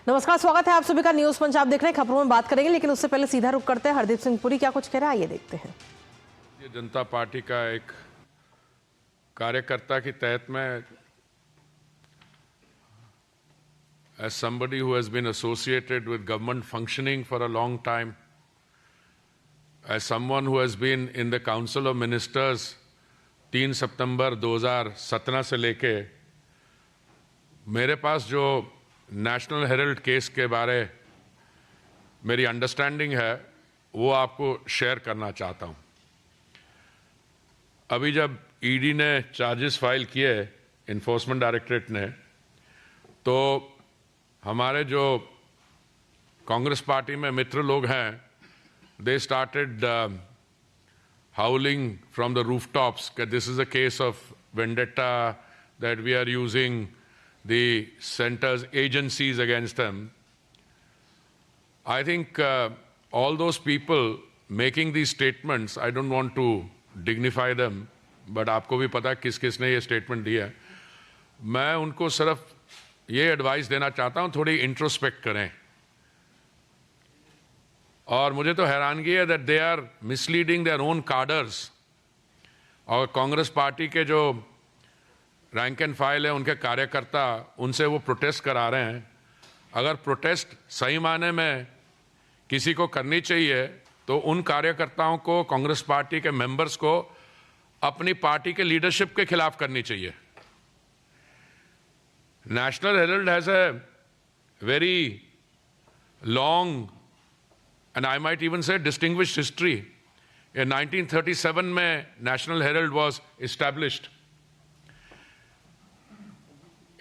नमस्कार, स्वागत है आप सभी का न्यूज पंच। आप देख रहे हैं, खबरों में बात करेंगे, लेकिन उससे पहले सीधा रुख करते हैं। हरदीप सिंह पुरी क्या कुछ कह रहा है, ये देखते हैं। ये जनता पार्टी का एक कार्यकर्ता के तहत में, as somebody who has been associated with government functioning for a long time, as someone who has been in the Council of Ministers 3 सितंबर 2017 से लेके मेरे पास जो नेशनल हेरल्ड केस के बारे मेरी अंडरस्टैंडिंग है वो आपको शेयर करना चाहता हूं। अभी जब ईडी ने चार्जेस फाइल किए, इन्फोर्समेंट डायरेक्टरेट ने, तो हमारे जो कांग्रेस पार्टी में मित्र लोग हैं, they started howling from the rooftops कि this is a case of vendetta, that we are using the center's agencies against them. I think all those people making these statements, I don't want to dignify them, but आपको भी पता है किस किसने ये statement दिया है। मैं उनको सिर्फ ये एडवाइस देना चाहता हूँ, थोड़ी इंट्रोस्पेक्ट करें। और मुझे तो हैरानगी है that they are misleading their own cadres। और कांग्रेस पार्टी के जो रैंक एंड फाइल है, उनके कार्यकर्ता, उनसे वो प्रोटेस्ट करा रहे हैं। अगर प्रोटेस्ट सही माने में किसी को करनी चाहिए तो उन कार्यकर्ताओं को, कांग्रेस पार्टी के मेंबर्स को अपनी पार्टी के लीडरशिप के खिलाफ करनी चाहिए। National herald has a very long and I might even say distinguished history. In 1937 में national herald was established.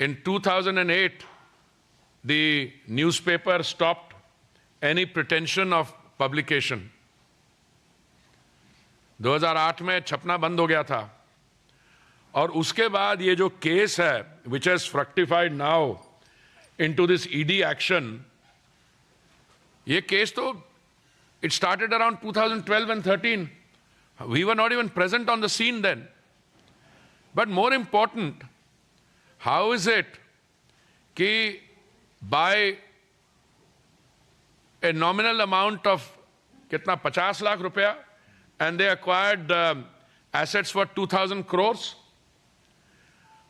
In 2008, the newspaper stopped any pretension of publication. 2008 में छपना बंद हो गया था। और उसके बाद ये जो केस है, which has fructified now into this ED action, ये केस तो it started around 2012 and 13. We were not even present on the scene then. But more important, how is it कि by a nominal amount of कितना 50 लाख रुपया and they acquired assets for 2000 crores,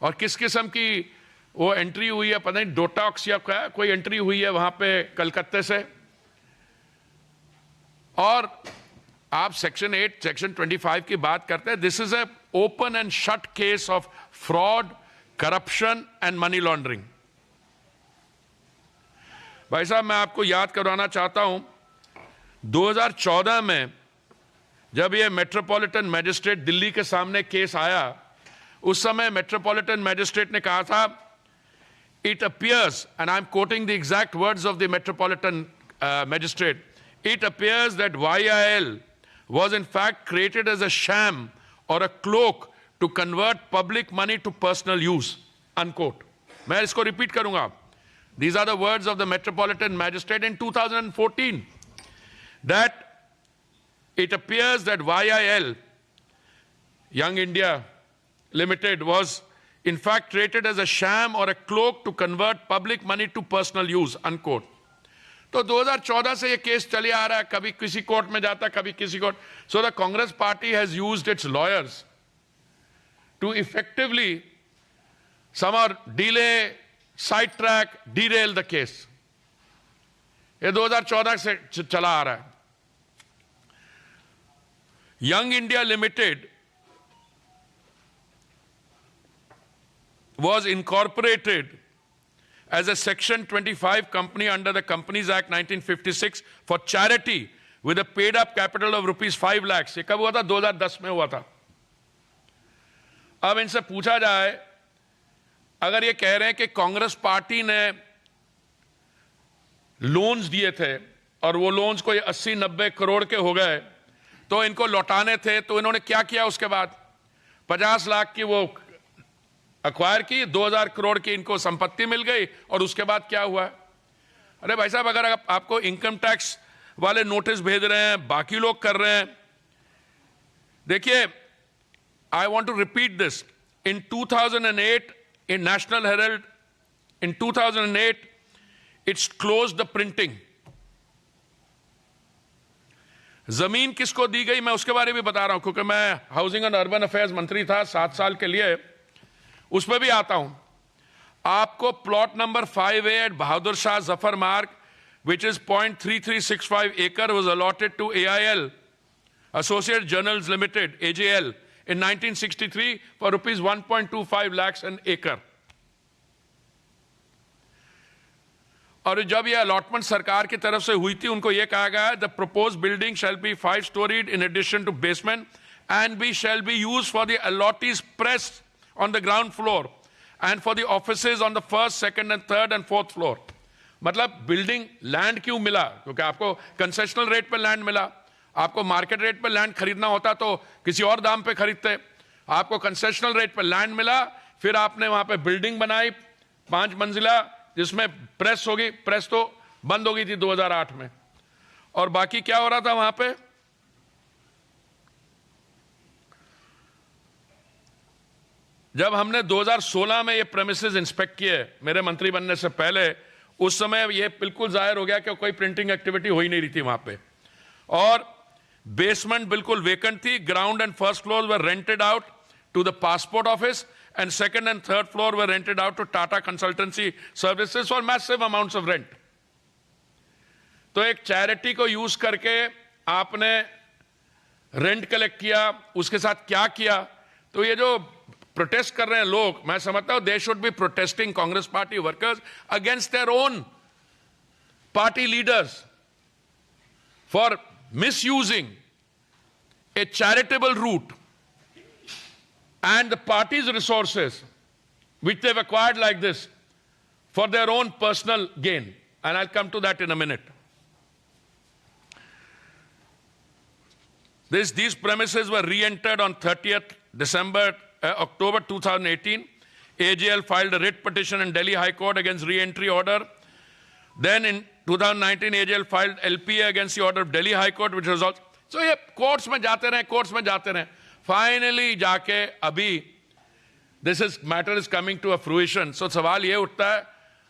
और किस किस्म की वो entry हुई है, पता नहीं डोटॉक्स या क्या कोई एंट्री हुई है वहां पे कलकत्ते से। और आप सेक्शन 8, सेक्शन 25 की बात करते हैं। This is a open and shut case of fraud, corruption and money laundering. भाई साहब, मैं आपको याद करवाना चाहता हूं, 2014 में जब ये मेट्रोपॉलिटन मैजिस्ट्रेट दिल्ली के सामने केस आया, उस समय मेट्रोपॉलिटन मैजिस्ट्रेट ने कहा था, it appears, and I am quoting the exact words of the metropolitan magistrate, it appears that YIL was in fact created as a sham or a cloak to convert public money to personal use, unquote. मैं इसको repeat करूंगा। These are the words of the Metropolitan Magistrate in 2014, that it appears that YIL, Young India Limited, was in fact created as a sham or a cloak to convert public money to personal use, unquote. तो 2014 से ये case चले आ रहा है, कभी किसी court में जाता, कभी किसी court. So the Congress party has used its lawyers to effectively somehow delay, sidetrack, derail the case. ये 2014 से चला आ रहा है। Young India Limited was incorporated as a Section 25 company under the Companies Act 1956 for charity with a paid up capital of ₹5 lakhs. ये कब हुआ था? 2010 में हुआ था। अब इनसे पूछा जाए, अगर ये कह रहे हैं कि कांग्रेस पार्टी ने लोन्स दिए थे और वो लोन्स कोई 80-90 करोड़ के हो गए, तो इनको लौटाने थे, तो इन्होंने क्या किया? उसके बाद 50 लाख की वो अक्वायर की, 2000 करोड़ की इनको संपत्ति मिल गई, और उसके बाद क्या हुआ? अरे भाई साहब, अगर आपको इनकम टैक्स वाले नोटिस भेज रहे हैं, बाकी लोग कर रहे हैं। देखिए, I want to repeat this. In 2008, in National Herald, in 2008, It's closed the printing. जमीन किसको दी गई मैं उसके बारे में बता रहा हूं, क्योंकि मैं हाउसिंग एंड अर्बन अफेयर्स मंत्री था 7 साल के लिए, उस पर भी आता हूं। आपको plot number 5A eight Bahadur Shah Zafar मार्ग, which is 0.3365 acre, was allotted to AIL, Associate Journals Limited, AJL, in 1963 for rupees 1.25 lakhs an acre. और जब यह अलॉटमेंट सरकार की तरफ से हुई थी, उनको यह कहा गया, the propose building shall be 5 storied in addition to basement and shall be used for the allottees press on the ground floor and for the offices on the first, second and third and fourth floor. मतलब building land क्यों मिला? क्योंकि आपको concessional rate पर land मिला। आपको market rate पर land खरीदना होता तो किसी और दाम पे खरीदते। आपको कंसेशनल रेट पर लैंड मिला, फिर आपने वहां पे बिल्डिंग बनाई 5 मंजिला, जिसमें प्रेस होगी। प्रेस तो बंद हो गई थी 2008 में। और बाकी क्या हो रहा था वहां पे? जब हमने 2016 में ये प्रेमिसेस इंस्पेक्ट किए मेरे मंत्री बनने से पहले, उस समय ये बिल्कुल जाहिर हो गया कि कोई प्रिंटिंग एक्टिविटी हो ही नहीं रही थी वहां पे। और बेसमेंट बिल्कुल वेकेंट थी। Ground and first floor were rented out to the passport office and second and third floor were rented out to Tata Consultancy Services for massive amounts of rent. तो एक चैरिटी को use करके आपने rent collect किया, उसके साथ क्या किया? तो ये जो प्रोटेस्ट कर रहे हैं लोग, मैं समझता हूं they should be protesting, Congress party workers, against their own party leaders for misusing a charitable route and the party's resources, which they've acquired like this, for their own personal gain. And I'll come to that in a minute. These premises were re-entered on 30th October 2018. AGL filed a writ petition in Delhi High Court against re-entry order. Then in 2019, AGL filed LPA against the order of Delhi High Court, which was also... So ये courts में जाते रहे, finally जाके अभी this matter is coming to a fruition. So सवाल ये उठता है,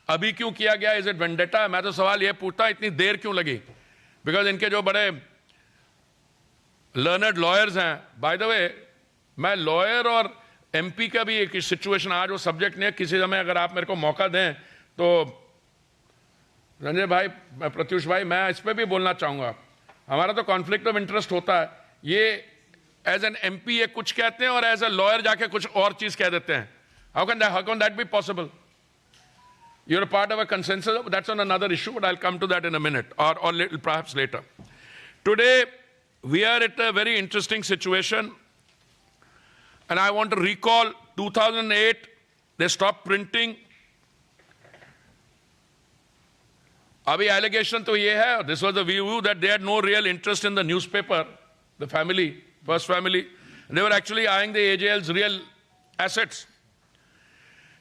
अभी क्यों किया गया? Is it vendetta? मैं तो सवाल ये पूछता, इतनी देर क्यों लगी? बिकॉज इनके जो बड़े लर्नर्ड लॉयर्स हैं, बाय द वे मैं लॉयर और एमपी का भी एक सिचुएशन, आज वो सब्जेक्ट नहीं है, किसी समय अगर आप मेरे को मौका दें तो संजय भाई, प्रत्युष भाई, मैं इस पर भी बोलना चाहूंगा। हमारा तो कॉन्फ्लिक्ट ऑफ इंटरेस्ट होता है। ये एज एन एमपी ये कुछ कहते हैं और एज ए लॉयर जाके कुछ और चीज कह देते हैं। How can that be possible? You are part of a consensus, that's on another issue, but I will come to that in a minute or little perhaps later. Today we are at a very interesting situation and I want to recall 2008 they stop printing. अभी allegation तो ये है, this was the view that they had no real interest in the newspaper, the family, first family. They were actually eyeing the AJL's real assets.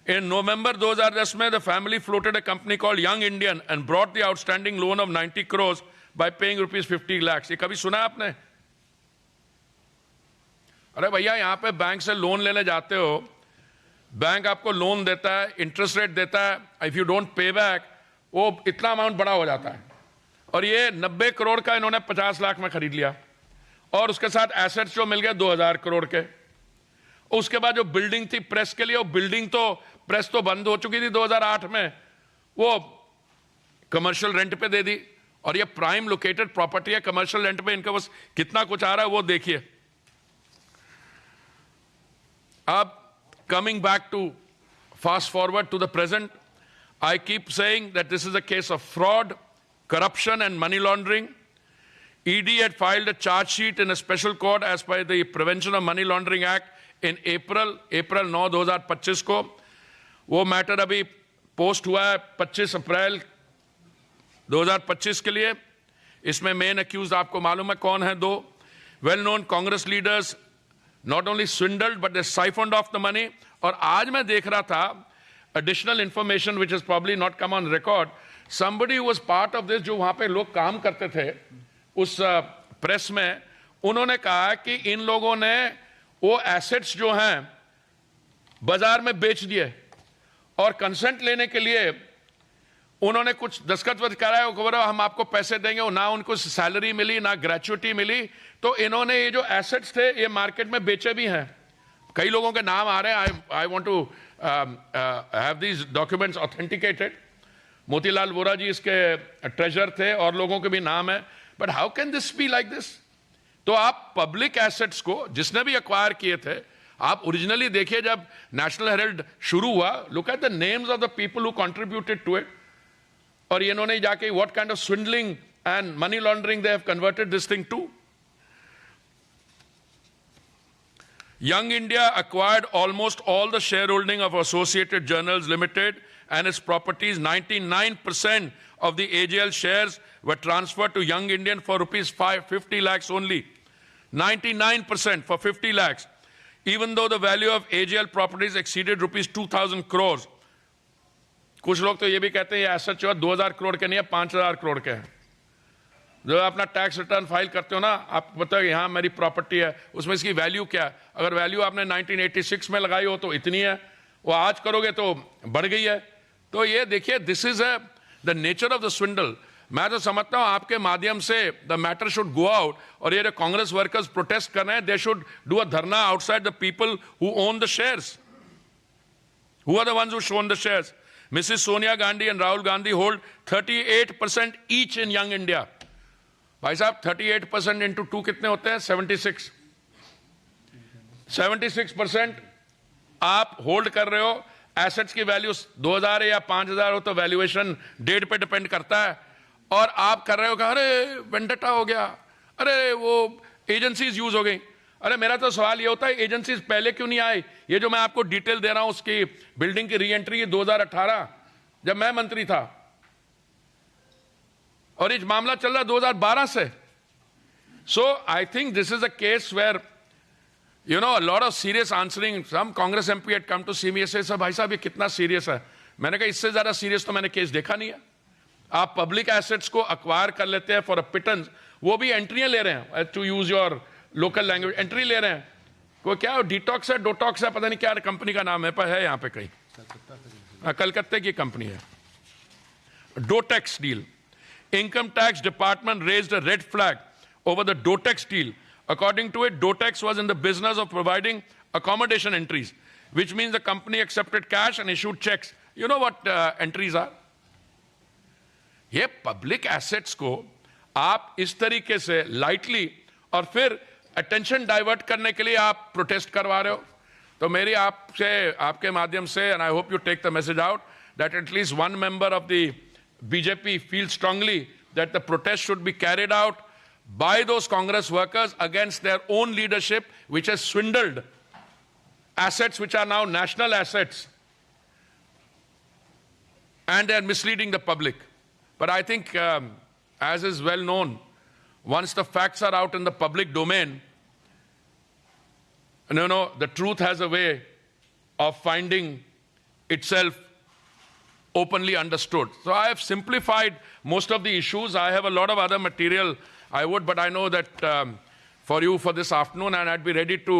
In November 2010, the family floated a company called Young Indian and brought the outstanding loan of 90 crores by paying rupees 50 lakhs. ये कभी सुना आपने? अरे भैया, यहाँ पे bank से loan लेने जाते हो, बैंक आपको लोन देता है, इंटरेस्ट रेट देता है, if you don't pay back वो इतना अमाउंट बड़ा हो जाता है। और ये 90 करोड़ का इन्होंने 50 लाख में खरीद लिया और उसके साथ एसेट्स जो मिल गए 2000 करोड़ के। उसके बाद जो बिल्डिंग थी प्रेस के लिए, वो बिल्डिंग तो प्रेस तो बंद हो चुकी थी 2008 में, वो कमर्शियल रेंट पे दे दी। और ये प्राइम लोकेटेड प्रॉपर्टी है, कमर्शियल रेंट पे इनका बस कितना कुछ आ रहा है वो देखिए। अब coming back to fast forward to the present, I keep saying that this is a case of fraud, corruption and money laundering. ED had filed a charge sheet in a special court as per the Prevention of Money Laundering Act in April 9, 2025 को। वो matter अभी post हुआ है 25 अप्रैल 2025 के लिए। इसमें main accused आपको मालूम है कौन है? 2 well known Congress leaders, not only swindled but they siphoned off the money। और आज मैं देख रहा था additional information which has probably not come on record, somebody who was part of this, जो वहां पे लोग काम करते थे उस प्रेस में, उन्होंने कहा कि इन लोगों ने वो एसेट्स जो हैं बाजार में बेच दिए और कंसेंट लेने के लिए उन्होंने कुछ दस्तखत कराया, बोला हम आपको पैसे देंगे, ना उनको सैलरी मिली ना ग्रेचुइटी मिली। तो इन्होंने ये जो एसेट्स थे ये मार्केट में बेचे भी हैं। कई लोगों के नाम आ रहे हैं। I want to have these documents authenticated. Motilal Vora ji इसके ट्रेजर थे और लोगों के भी नाम है। But how can this be like this? तो आप पब्लिक एसेट्स को जिसने भी एक्वायर किए थे, आप ओरिजिनली देखिए जब नेशनल हेराल्ड शुरू हुआ, look at the names of the people who contributed to it. और इन्होंने जाके what kind of swindling and money laundering they have converted this thing to. Young India acquired almost all the shareholding of Associated Journals Limited and its properties. 99% of the AJL shares were transferred to Young Indian for rupees 50 lakhs only. 99% for 50 lakhs. Even though the value of AJL properties exceeded rupees 2,000 crores. कुछ लोग तो ये भी कहते हैं ये asset जो है 2,000 करोड़ के नहीं है, 5,000 करोड़ के हैं। जो अपना टैक्स रिटर्न फाइल करते हो ना, आप बताओ यहाँ मेरी प्रॉपर्टी है, उसमें इसकी वैल्यू क्या है? अगर वैल्यू आपने 1986 में लगाई हो तो इतनी है, वो आज करोगे तो बढ़ गई है। तो ये देखिए, this is the nature of the स्विंडल। मैं तो समझता हूँ आपके माध्यम से the matter should go out. और ये कांग्रेस वर्कर्स प्रोटेस्ट कर रहे हैं, they should do a dharna outside the people who own the shares, who are the ones who own the shares. Mrs Sonia Gandhi and Rahul Gandhi hold 38% each in young India. भाई साहब 38% into 2 कितने होते हैं? 76। 76% आप होल्ड कर रहे हो। एसेट्स की वैल्यू 2,000 या 5,000 हो तो वैल्यूएशन डेट पे डिपेंड करता है। और आप कर रहे हो कि अरे वेंडेटा हो गया, अरे वो एजेंसीज यूज हो गई। अरे मेरा तो सवाल ये होता है एजेंसीज पहले क्यों नहीं आई? ये जो मैं आपको डिटेल दे रहा हूं उसकी बिल्डिंग की री एंट्री 2018 जब मैं मंत्री था, और ये मामला चल रहा 2012 से। So I think this is a case where you know a lot of serious answering. Some Congress MP had come to see me, say भाई साहब ये कितना सीरियस है? मैंने कहा इससे ज्यादा सीरियस तो मैंने केस देखा नहीं है। आप पब्लिक एसेट्स को अक्वायर कर लेते हैं फॉर अ पिटन्स, वो भी एंट्रियां ले रहे हैं, to use your local language, entry ले रहे हैं। कोई क्या डिटॉक्स है, डोटॉक्स है, पता नहीं क्या कंपनी का नाम है, पर है यहाँ पे कहीं, कलकत्ते की कंपनी है, डोटेक्स deal. Income Tax Department raised a red flag over the Dotex deal. According to it, Dotex was in the business of providing accommodation entries, which means the company accepted cash and issued checks. You know what entries are? ये public assets को आप इस तरीके से lightly और फिर attention divert करने के लिए आप protest करवा रहे हो। तो मेरी आपसे, आपके माध्यम से, and I hope you take the message out, that at least one member of the BJP feels strongly that the protest should be carried out by those Congress workers against their own leadership, which has swindled assets which are now national assets, and they are misleading the public. But I think, as is well known, once the facts are out in the public domain, the truth has a way of finding itself openly understood. So I have simplified most of the issues. I have a lot of other material but I know that for you for this afternoon, and I'd be ready to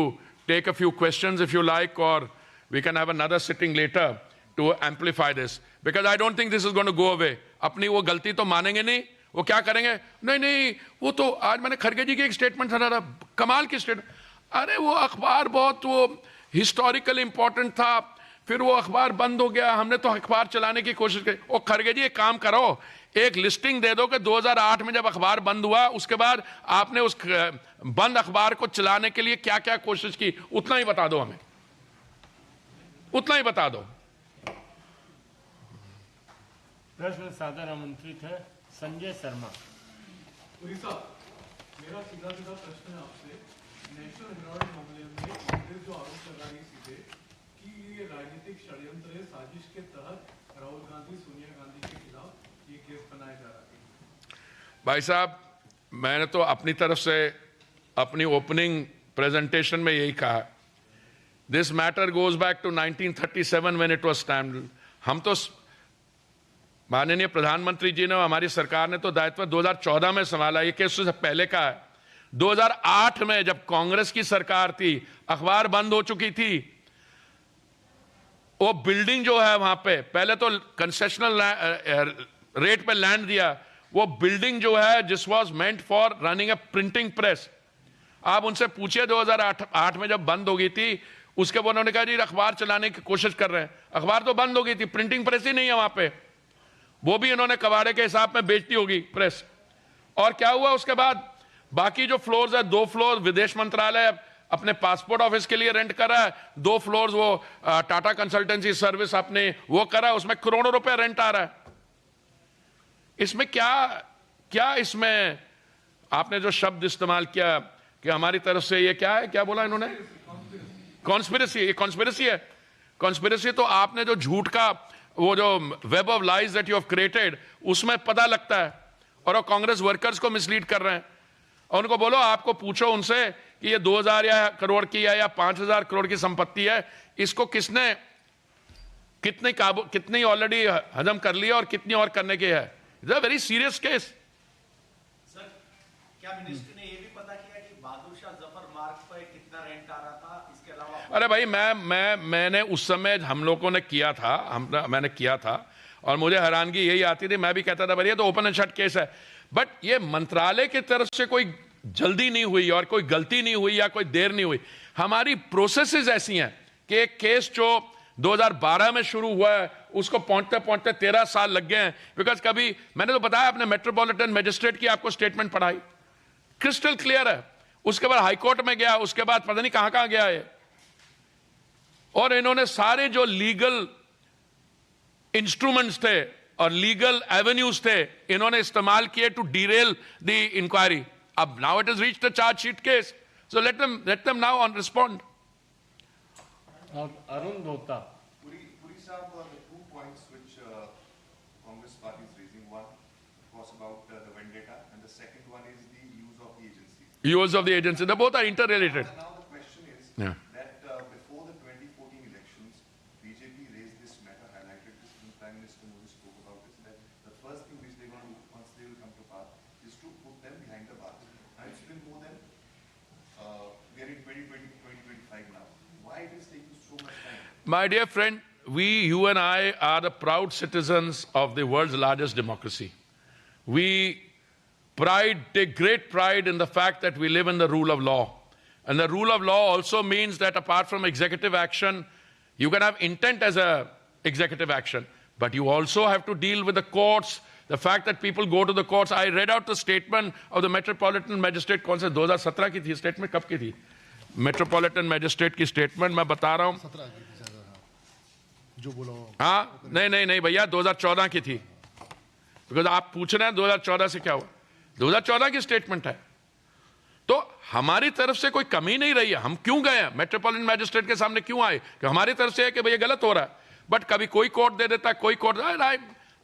take a few questions if you like, or we can have another sitting later to amplify this, because I don't think this is going to go away. अपनी वो गलती तो मानेंगे नहीं, वो क्या करेंगे? नहीं, वो तो आज मैंने खड़गे जी की एक स्टेटमेंट सुना था, कमाल की स्टेटमेंट। अरे वो अखबार बहुत वो हिस्टोरिकल इंपॉर्टेंट था, फिर वो अखबार बंद हो गया, हमने तो अखबार चलाने की कोशिश की। ओ खड़गे जी एक काम करो, एक लिस्टिंग दे दो कि 2008 में जब अखबार बंद हुआ उसके बाद आपने उस बंद अखबार को चलाने के लिए क्या क्या कोशिश की, उतना ही बता दो हमें, उतना ही बता दो। प्रश्न सादर आमंत्रित है संजय शर्मा। उड़ीसा, मेरा सीधा प्रश्न है आपसे। नेशनल हेराल्ड मामले में कांग्रेस जो आरोप लगा रही सीधे कि ये राजनीतिक षड्यंत्र है, साजिश के तहत राहुल गांधी सोनिया गांधी के खिलाफ ये केस बनाया जा रहा है। भाई साहब, मैंने तो अपनी तरफ से अपनी ओपनिंग प्रेजेंटेशन में यही कहा, this matter goes back to 1937 when it was stamped. हम तो माननीय प्रधानमंत्री जी ने, हमारी सरकार ने तो दायित्व 2014 में संभाला, ये केस उससे पहले का है। 2008 में जब कांग्रेस की सरकार थी, अखबार बंद हो चुकी थी, वो बिल्डिंग जो है वहां पे, पहले तो कंसेशनल रेट पे लैंड दिया, वो बिल्डिंग जो है जिस was meant for running A printing press, आप उनसे पूछिए 2008 में जब बंद हो गई थी, उसके बाद उन्होंने कहा जी अखबार चलाने की कोशिश कर रहे हैं। अखबार तो बंद हो गई थी, प्रिंटिंग प्रेस ही नहीं है वहां पे, वो भी इन्होंने कबाड़े के हिसाब में बेचती होगी प्रेस। और क्या हुआ उसके बाद, बाकी जो फ्लोर्स है, 2 फ्लोर विदेश मंत्रालय अपने पासपोर्ट ऑफिस के लिए रेंट करा है, 2 फ्लोर्स वो टाटा कंसल्टेंसी सर्विस अपने वो करा है, उसमें करोड़ों रुपए रेंट आ रहा है। इसमें क्या इसमें आपने जो शब्द इस्तेमाल किया कि हमारी तरफ से ये क्या है, क्या बोला इन्होंने, कॉन्स्पिरेसी, ये कॉन्स्पिरेसी है। कॉन्स्पिरेसी तो आपने जो झूठ का वो जो web of lies that you have created, उसमें पता लगता है, और वो कांग्रेस वर्कर्स को मिसलीड कर रहे हैं। और उनको बोलो, आपको पूछो उनसे कि ये 2000 करोड़ की है या 5000 करोड़ की संपत्ति है, इसको किसने कितनी ऑलरेडी हजम कर लिया और कितनी और करने की है। It's a very serious case. Sir, क्या मिनिस्टर ने ये भी पता किया कि बहादुर शाह जफर मार्ग पर कितना रेंट आ रहा था, इसके अलावा? अरे भाई, मैंने उस समय हम लोगों ने किया था, मैंने किया था, और मुझे हैरानगी यही आती थी, मैं भी कहता था भाई ये तो ओपन एंड शट केस है। बट ये मंत्रालय की तरफ से कोई जल्दी नहीं हुई और कोई गलती नहीं हुई या कोई देर नहीं हुई। हमारी प्रोसेसेस ऐसी हैं कि एक केस जो 2012 में शुरू हुआ है, उसको पहुंचते पहुंचते 13 साल लग गए हैं। बिकॉज कभी मैंने तो बताया, अपने मेट्रोपॉलिटन मजिस्ट्रेट की आपको स्टेटमेंट पढ़ाई, क्रिस्टल क्लियर है। उसके बाद हाईकोर्ट में गया, उसके बाद पता नहीं कहां कहां गया है, और इन्होंने सारे जो लीगल इंस्ट्रूमेंट्स थे और लीगल एवेन्यूज थे, इन्होंने इस्तेमाल किए टू डीरेल द इंक्वायरी। अब now it is reached the chargesheet case, so let them now on respond. और अरुण धोता। Puri sir, the 2 points which Congress party is raising, one was about the vendetta, and the second one is the use of the agency. Use of the agency, they both are interrelated. Now the question is that before the 2014 elections, BJP raised this matter, highlighted this, and Prime Minister Modi spoke about this, that the first thing which they're going to do once they will come to power is to put them behind the bars. Now it's been more than, we are in 2020, 2025 now. Why it is taking so much time? My dear friend, you and I are the proud citizens of the world's largest democracy. We take great pride in the fact that we live in the rule of law. And the rule of law also means that apart from executive action, you can have intent as a executive action, but you also have to deal with the courts. The fact that people go to the courts. I read out the statement of the Metropolitan Magistrate कौन से 2017 की थी statement, कब की थी metropolitan magistrate की statement, मैं बता रहा हूं, जो बोलो। हाँ, नहीं भैया, 2014 की थी, बिकॉज आप पूछ रहे हैं 2014 से क्या हुआ, 2014 की स्टेटमेंट है। तो हमारी तरफ से कोई कमी नहीं रही है। हम क्यों गए हैं मेट्रोपॉलिटन मैजिस्ट्रेट के सामने, क्यों आए, कि हमारी तरफ से है कि भैया गलत हो रहा है, बट कभी कोई कोर्ट दे देता है, कोई court.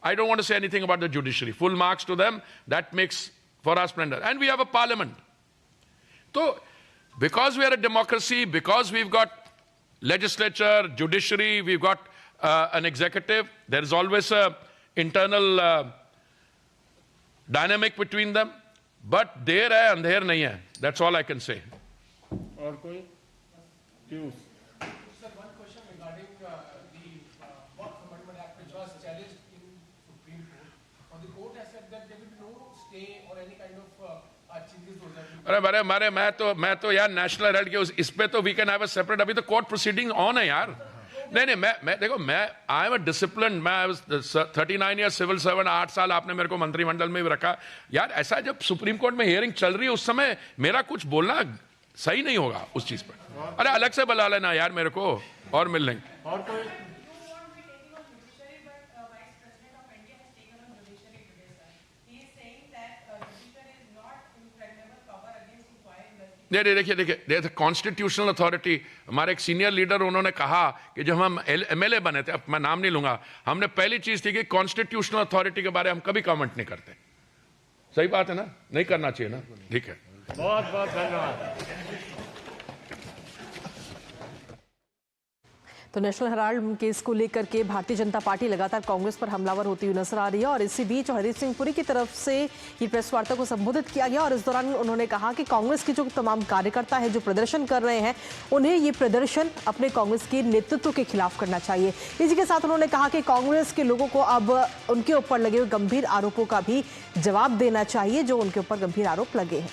I don't want to say anything about the judiciary. Full marks to them. That makes for us splendor. And we have a parliament. So, because we are a democracy, because we've got legislature, judiciary, we've got an executive, there is always a internal dynamic between them. But there hai, andher nahi hai. That's all I can say. और कोई? Piyush. Sir, one question regarding the Work Amendment Act, which was challenged in Supreme Court. Or the court has said that there will be no stay or any kind of changes to that. अरे मैं तो यार national Herald के इस पे तो we can have a separate, अभी तो कोर्ट प्रोसीडिंग ऑन है यार। नहीं, मैं देखो, आई एम अ डिसिप्लिन, मैं 39 ईयर सिविल सर्वेंट, 8 साल आपने मेरे को मंत्रिमंडल में भी रखा यार। ऐसा जब सुप्रीम कोर्ट में हियरिंग चल रही है, उस समय मेरा कुछ बोलना सही नहीं होगा उस चीज पर। अरे अलग से बुला लेना यार मेरे को, और मिल लेंगे। और कोई? देखिए कॉन्स्टिट्यूशनल अथॉरिटी, हमारे एक सीनियर लीडर उन्होंने कहा कि जब हम एमएलए बने थे, अब मैं नाम नहीं लूंगा, हमने पहली चीज थी कि कॉन्स्टिट्यूशनल अथॉरिटी के बारे में हम कभी कमेंट नहीं करते। सही बात है ना, नहीं करना चाहिए ना, ठीक है। बहुत बहुत धन्यवाद। तो नेशनल हेराल्ड केस को लेकर के भारतीय जनता पार्टी लगातार कांग्रेस पर हमलावर होती हुई नजर आ रही है और इसी बीच हरदीप सिंह पुरी की तरफ से ये प्रेस वार्ता को संबोधित किया गया और इस दौरान उन्होंने कहा कि कांग्रेस के जो तमाम कार्यकर्ता है जो प्रदर्शन कर रहे हैं उन्हें ये प्रदर्शन अपने कांग्रेस के नेतृत्व के खिलाफ करना चाहिए। इसी के साथ उन्होंने कहा कि कांग्रेस के लोगों को अब उनके ऊपर लगे हुए गंभीर आरोपों का भी जवाब देना चाहिए जो उनके ऊपर गंभीर आरोप लगे हैं।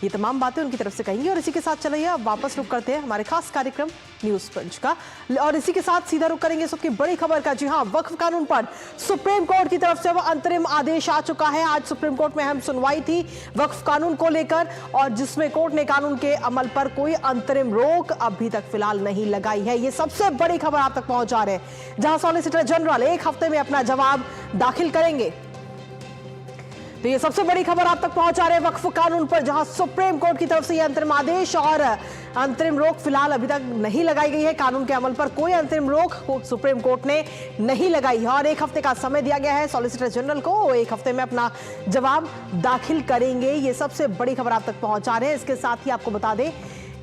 ये तमाम बातें उनकी तरफ से कहेंगे और इसी के साथ चलिए अब वापस रुक करते हैं हमारे खास कार्यक्रम न्यूज पंच का और इसी के साथ सीधा रुक करेंगे सबकी बड़ी खबर का। जी हां, वक्फ कानून पर सुप्रीम कोर्ट की तरफ से वो अंतरिम आदेश आ चुका है। आज सुप्रीम कोर्ट में अहम सुनवाई थी वक्फ कानून को लेकर और जिसमें कोर्ट ने कानून के अमल पर कोई अंतरिम रोक अभी तक फिलहाल नहीं लगाई है। ये सबसे बड़ी खबर आप तक पहुंचा रहे हैं जहां सॉलिसिटर जनरल एक हफ्ते में अपना जवाब दाखिल करेंगे। तो ये सबसे बड़ी खबर आप तक पहुंचा रहे हैं वक्फ कानून पर जहां सुप्रीम कोर्ट की तरफ से ये अंतरिम आदेश और अंतरिम रोक फिलहाल अभी तक नहीं लगाई गई है। कानून के अमल पर कोई अंतरिम रोक सुप्रीम कोर्ट ने नहीं लगाई है और एक हफ्ते का समय दिया गया है सॉलिसिटर जनरल को। वो एक हफ्ते में अपना जवाब दाखिल करेंगे। ये सबसे बड़ी खबर आप तक पहुंचा रहे हैं। इसके साथ ही आपको बता दें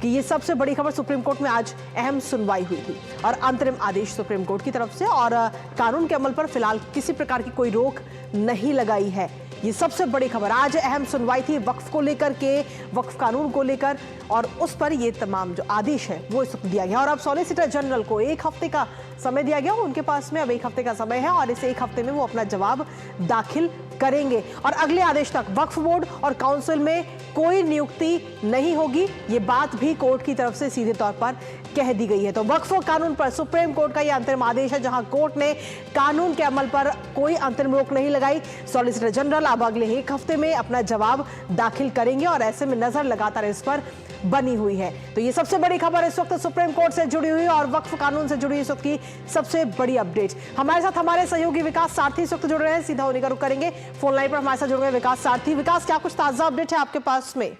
कि ये सबसे बड़ी खबर सुप्रीम कोर्ट में आज अहम सुनवाई हुई थी और अंतरिम आदेश सुप्रीम कोर्ट की तरफ से और कानून के अमल पर फिलहाल किसी प्रकार की कोई रोक नहीं लगाई है। ये सबसे बड़ी खबर आज अहम सुनवाई थी वक्फ को लेकर के, वक्फ कानून को लेकर और उस पर ये तमाम जो आदेश है वो इस वक्त दिया गया और अब सॉलिसिटर जनरल को एक हफ्ते का समय दिया गया। उनके पास में अब एक हफ्ते का समय है और इस एक हफ्ते में वो अपना जवाब दाखिल करेंगे और अगले आदेश तक वक्फ बोर्ड और काउंसिल में कोई नियुक्ति नहीं होगी। ये बात भी कोर्ट की तरफ से सीधे तौर पर कह दी गई है। तो वक्फ कानून पर सुप्रीम कोर्ट का यह अंतरिम आदेश है जहां कोर्ट ने कानून के अमल पर कोई अंतरिम रोक नहीं लगाई। सॉलिसिटर जनरल अब अगले एक हफ्ते में अपना जवाब दाखिल करेंगे और ऐसे में नजर लगातार इस पर बनी हुई है। तो ये सबसे बड़ी खबर इस वक्त सुप्रीम कोर्ट से जुड़ी हुई और वक्फ कानून से जुड़ी इस वक्त की सबसे बड़ी अपडेट। हमारे साथ हमारे सहयोगी विकास सारथी इस वक्त जुड़ रहे हैं, सीधा उन्हीं का रुख करेंगे। फोन लाइन पर हमारे साथ जुड़ गए विकास सारथी। विकास, क्या कुछ ताजा अपडेट है आपके पास में?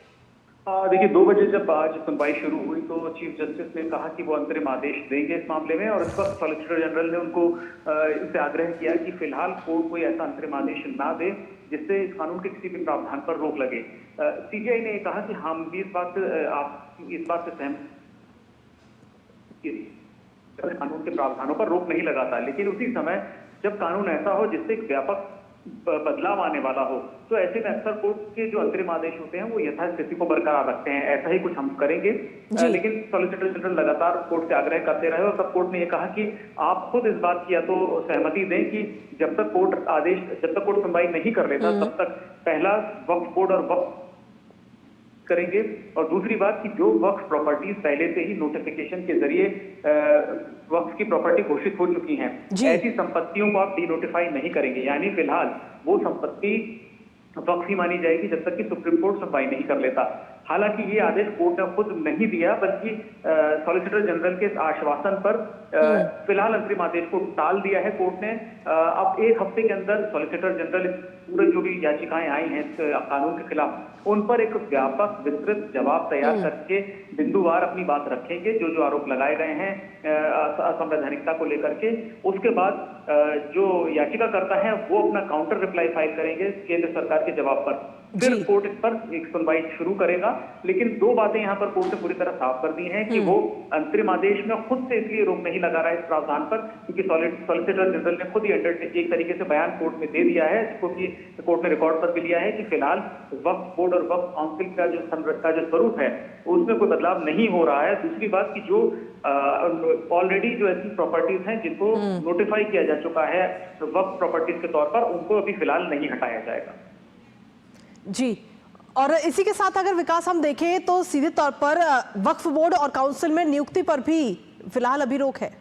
देखिए 2 बजे जब आज सुनवाई शुरू हुई तो चीफ जस्टिस ने कहा कि वो अंतरिम आदेश देंगे इस मामले में और इस वक्त सॉलिसिटर जनरल ने उनको इनसे आग्रह किया कि फिलहाल कोर्ट कोई ऐसा अंतरिम आदेश ना दे जिससे इस कानून के किसी भी प्रावधान पर रोक लगे। सीबीआई ने कहा कि हम भी इस बात से सहमत कानून के प्रावधानों पर रोक नहीं लगाता, लेकिन उसी समय जब कानून ऐसा हो जिससे एक व्यापक बदलाव आने वाला हो तो ऐसे में अक्सर कोर्ट के जो अंतरिम आदेश होते हैं वो यथास्थिति को बरकरार रखते हैं। ऐसा ही कुछ हम करेंगे। लेकिन सॉलिसिटर जनरल लगातार कोर्ट से आग्रह करते रहे और तब कोर्ट ने यह कहा कि आप खुद इस बात की या तो सहमति दें कि जब तक कोर्ट सुनवाई नहीं कर लेता तब तक पहला वक्फ बोर्ड और वक्फ करेंगे और दूसरी बात कि जो वक्फ प्रॉपर्टीज पहले से ही नोटिफिकेशन के जरिए वक्फ की प्रॉपर्टी घोषित हो चुकी हैं, ऐसी संपत्तियों को आप डिनोटिफाई नहीं करेंगे। यानी फिलहाल वो संपत्ति वक्फ ही मानी जाएगी जब तक कि सुप्रीम कोर्ट सुनवाई नहीं कर लेता। हालांकि ये आदेश कोर्ट ने खुद नहीं दिया बल्कि सॉलिसिटर जनरल के आश्वासन पर फिलहाल अंतरिम आदेश को टाल दिया है कोर्ट ने। अब एक हफ्ते के अंदर सॉलिसिटर जनरल पूरे जो भी याचिकाएं आई हैं कानून के खिलाफ उन पर एक व्यापक विस्तृत जवाब तैयार करके बिंदुवार अपनी बात रखेंगे जो आरोप लगाए गए हैं असंवैधानिकता को लेकर के। उसके बाद जो याचिकाकर्ता है वो अपना काउंटर रिप्लाई फाइल करेंगे केंद्र सरकार के जवाब पर। फिर कोर्ट इस पर एक सुनवाई शुरू करेगा। लेकिन 2 बातें यहाँ पर कोर्ट ने पूरी तरह साफ कर दी हैं कि वो अंतरिम आदेश में खुद से इसलिए रोक नहीं लगा रहा है इस प्रावधान पर क्योंकि सॉलिसिटर जनरल ने खुद ही एक तरीके से बयान कोर्ट में दे दिया है जिसको कि कोर्ट ने रिकॉर्ड पर भी लिया है कि फिलहाल वक्फ बोर्ड और वक्फ काउंसिल का जो स्वरूप है उसमें कोई बदलाव नहीं हो रहा है। दूसरी बात की जो ऑलरेडी जो ऐसी प्रॉपर्टीज हैं जिनको नोटिफाई किया जा चुका है वक्फ प्रॉपर्टीज के तौर पर उनको अभी फिलहाल नहीं हटाया जाएगा। जी, और इसी के साथ अगर विकास हम देखें तो सीधे तौर पर वक्फ बोर्ड और काउंसिल में नियुक्ति पर भी फिलहाल अभी रोक है।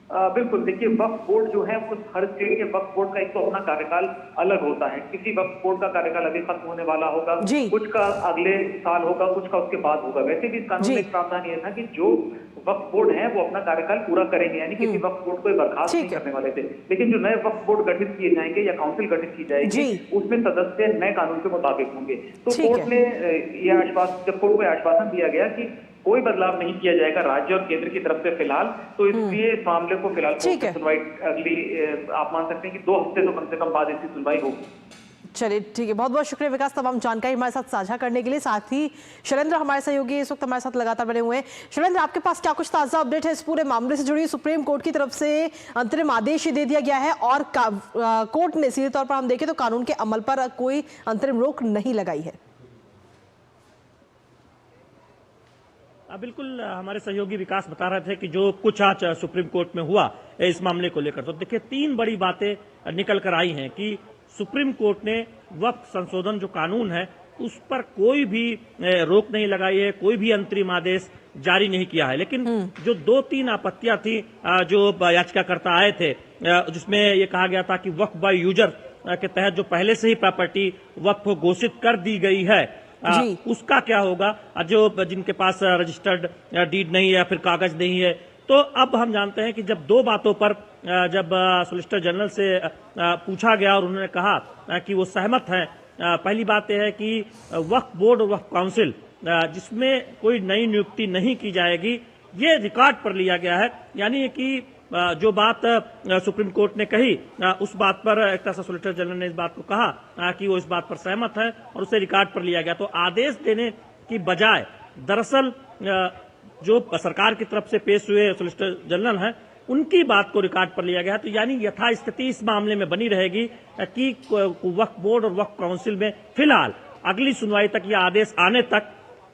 बिल्कुल, देखिए वक्फ बोर्ड जो है वो हर स्टेट के वक्फ बोर्ड का एक तो अपना कार्यकाल अलग होता है। किसी वक्फ बोर्ड का कार्यकाल अभी खत्म होने वाला होगा, कुछ का अगले साल होगा, कुछ का उसके बाद होगा। वैसे भी इस कानून में एक प्रावधान यह था कि जो वक्फ बोर्ड है वो अपना कार्यकाल पूरा करेंगे, यानी किसी वक्फ बोर्ड को बर्खास्त नहीं करने वाले थे। लेकिन जो नए वक्फ बोर्ड गठित किए जाएंगे या काउंसिल गठित की जाएगी उसमें सदस्य नए कानून के मुताबिक होंगे। तो कोर्ट ने जब कोर्ट को आश्वासन दिया गया कि कोई बदलाव नहीं किया जाएगा राज्य और केंद्र की तरफ से फिलहाल, तो इसलिए इस मामले को फिलहाल सुनवाई अगली आप मान सकते हैं कि 2 हफ्ते तो कम से कम बाद इसकी सुनवाई होगी। चलिए ठीक है, बहुत बहुत शुक्रिया विकास तमाम जानकारी हमारे साथ साझा करने के लिए। साथ ही शैलेंद्र हमारे सहयोगी इस वक्त हमारे साथ लगातार बने हुए हैं। शैलेंद्र, आपके पास क्या कुछ ताजा अपडेट है इस पूरे मामले से जुड़ी? सुप्रीम कोर्ट की तरफ से अंतरिम आदेश दे दिया गया है और कोर्ट ने सीधे तौर पर हम देखें तो कानून के अमल पर कोई अंतरिम रोक नहीं लगाई है। बिल्कुल, हमारे सहयोगी विकास बता रहे थे कि जो कुछ आज सुप्रीम कोर्ट में हुआ इस मामले को लेकर, तो देखिए 3 बड़ी बातें निकल कर आई हैं कि सुप्रीम कोर्ट ने वक्फ संशोधन जो कानून है उस पर कोई भी रोक नहीं लगाई है, कोई भी अंतरिम आदेश जारी नहीं किया है। लेकिन जो 2-3 आपत्तियां थी जो याचिकाकर्ता आए थे, जिसमें ये कहा गया था कि वक्फ बाय यूजर के तहत जो पहले से ही प्रॉपर्टी वक्फ घोषित कर दी गई है उसका क्या होगा, जो जिनके पास रजिस्टर्ड डीड नहीं है या फिर कागज नहीं है। तो अब हम जानते हैं कि जब 2 बातों पर जब सॉलिसिटर जनरल से पूछा गया और उन्होंने कहा कि वो सहमत हैं। पहली बात यह है कि वक्फ बोर्ड और वक्फ काउंसिल जिसमें कोई नई नियुक्ति नहीं की जाएगी, ये रिकॉर्ड पर लिया गया है। यानी कि जो बात सुप्रीम कोर्ट ने कही उस बात पर एक तरह से सॉलिसिटर जनरल ने इस बात को कहा कि वो इस बात पर सहमत है और उसे रिकॉर्ड पर लिया गया। तो आदेश देने की बजाय दरअसल जो सरकार की तरफ से पेश हुए सॉलिसिटर जनरल हैं उनकी बात को रिकॉर्ड पर लिया गया। तो यानी यथास्थिति इस मामले में बनी रहेगी कि वक्फ बोर्ड और वक्फ काउंसिल में फिलहाल अगली सुनवाई तक या आदेश आने तक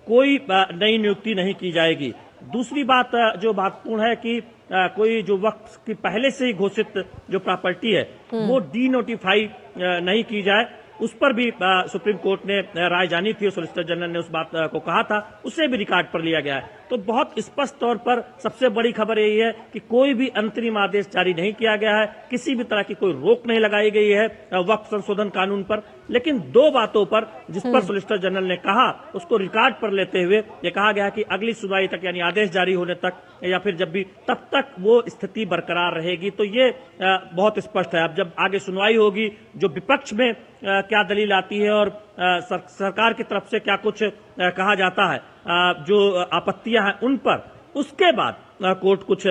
कोई नई नियुक्ति नहीं की जाएगी। दूसरी बात जो महत्वपूर्ण है कि कोई जो वक्फ की पहले से ही घोषित जो प्रॉपर्टी है वो डी नोटिफाई नहीं की जाए, उस पर भी सुप्रीम कोर्ट ने राय जानी थी और सॉलिसिटर जनरल ने उस बात को कहा था, उसे भी रिकॉर्ड पर लिया गया है। तो बहुत स्पष्ट तौर पर सबसे बड़ी खबर यही है कि कोई भी अंतरिम आदेश जारी नहीं किया गया है, किसी भी तरह की कोई रोक नहीं लगाई गई है वक्फ संशोधन कानून पर। लेकिन 2 बातों पर जिस पर सॉलिसिटर जनरल ने कहा उसको रिकॉर्ड पर लेते हुए ये कहा गया कि अगली सुनवाई तक यानी आदेश जारी होने तक या फिर जब भी तब तक वो स्थिति बरकरार रहेगी। तो ये बहुत स्पष्ट है। अब जब आगे सुनवाई होगी, जो विपक्ष में क्या दलील आती है और सरकार की तरफ से क्या कुछ कहा जाता है, जो आपत्तियां हैं उन पर, उसके बाद कोर्ट कुछ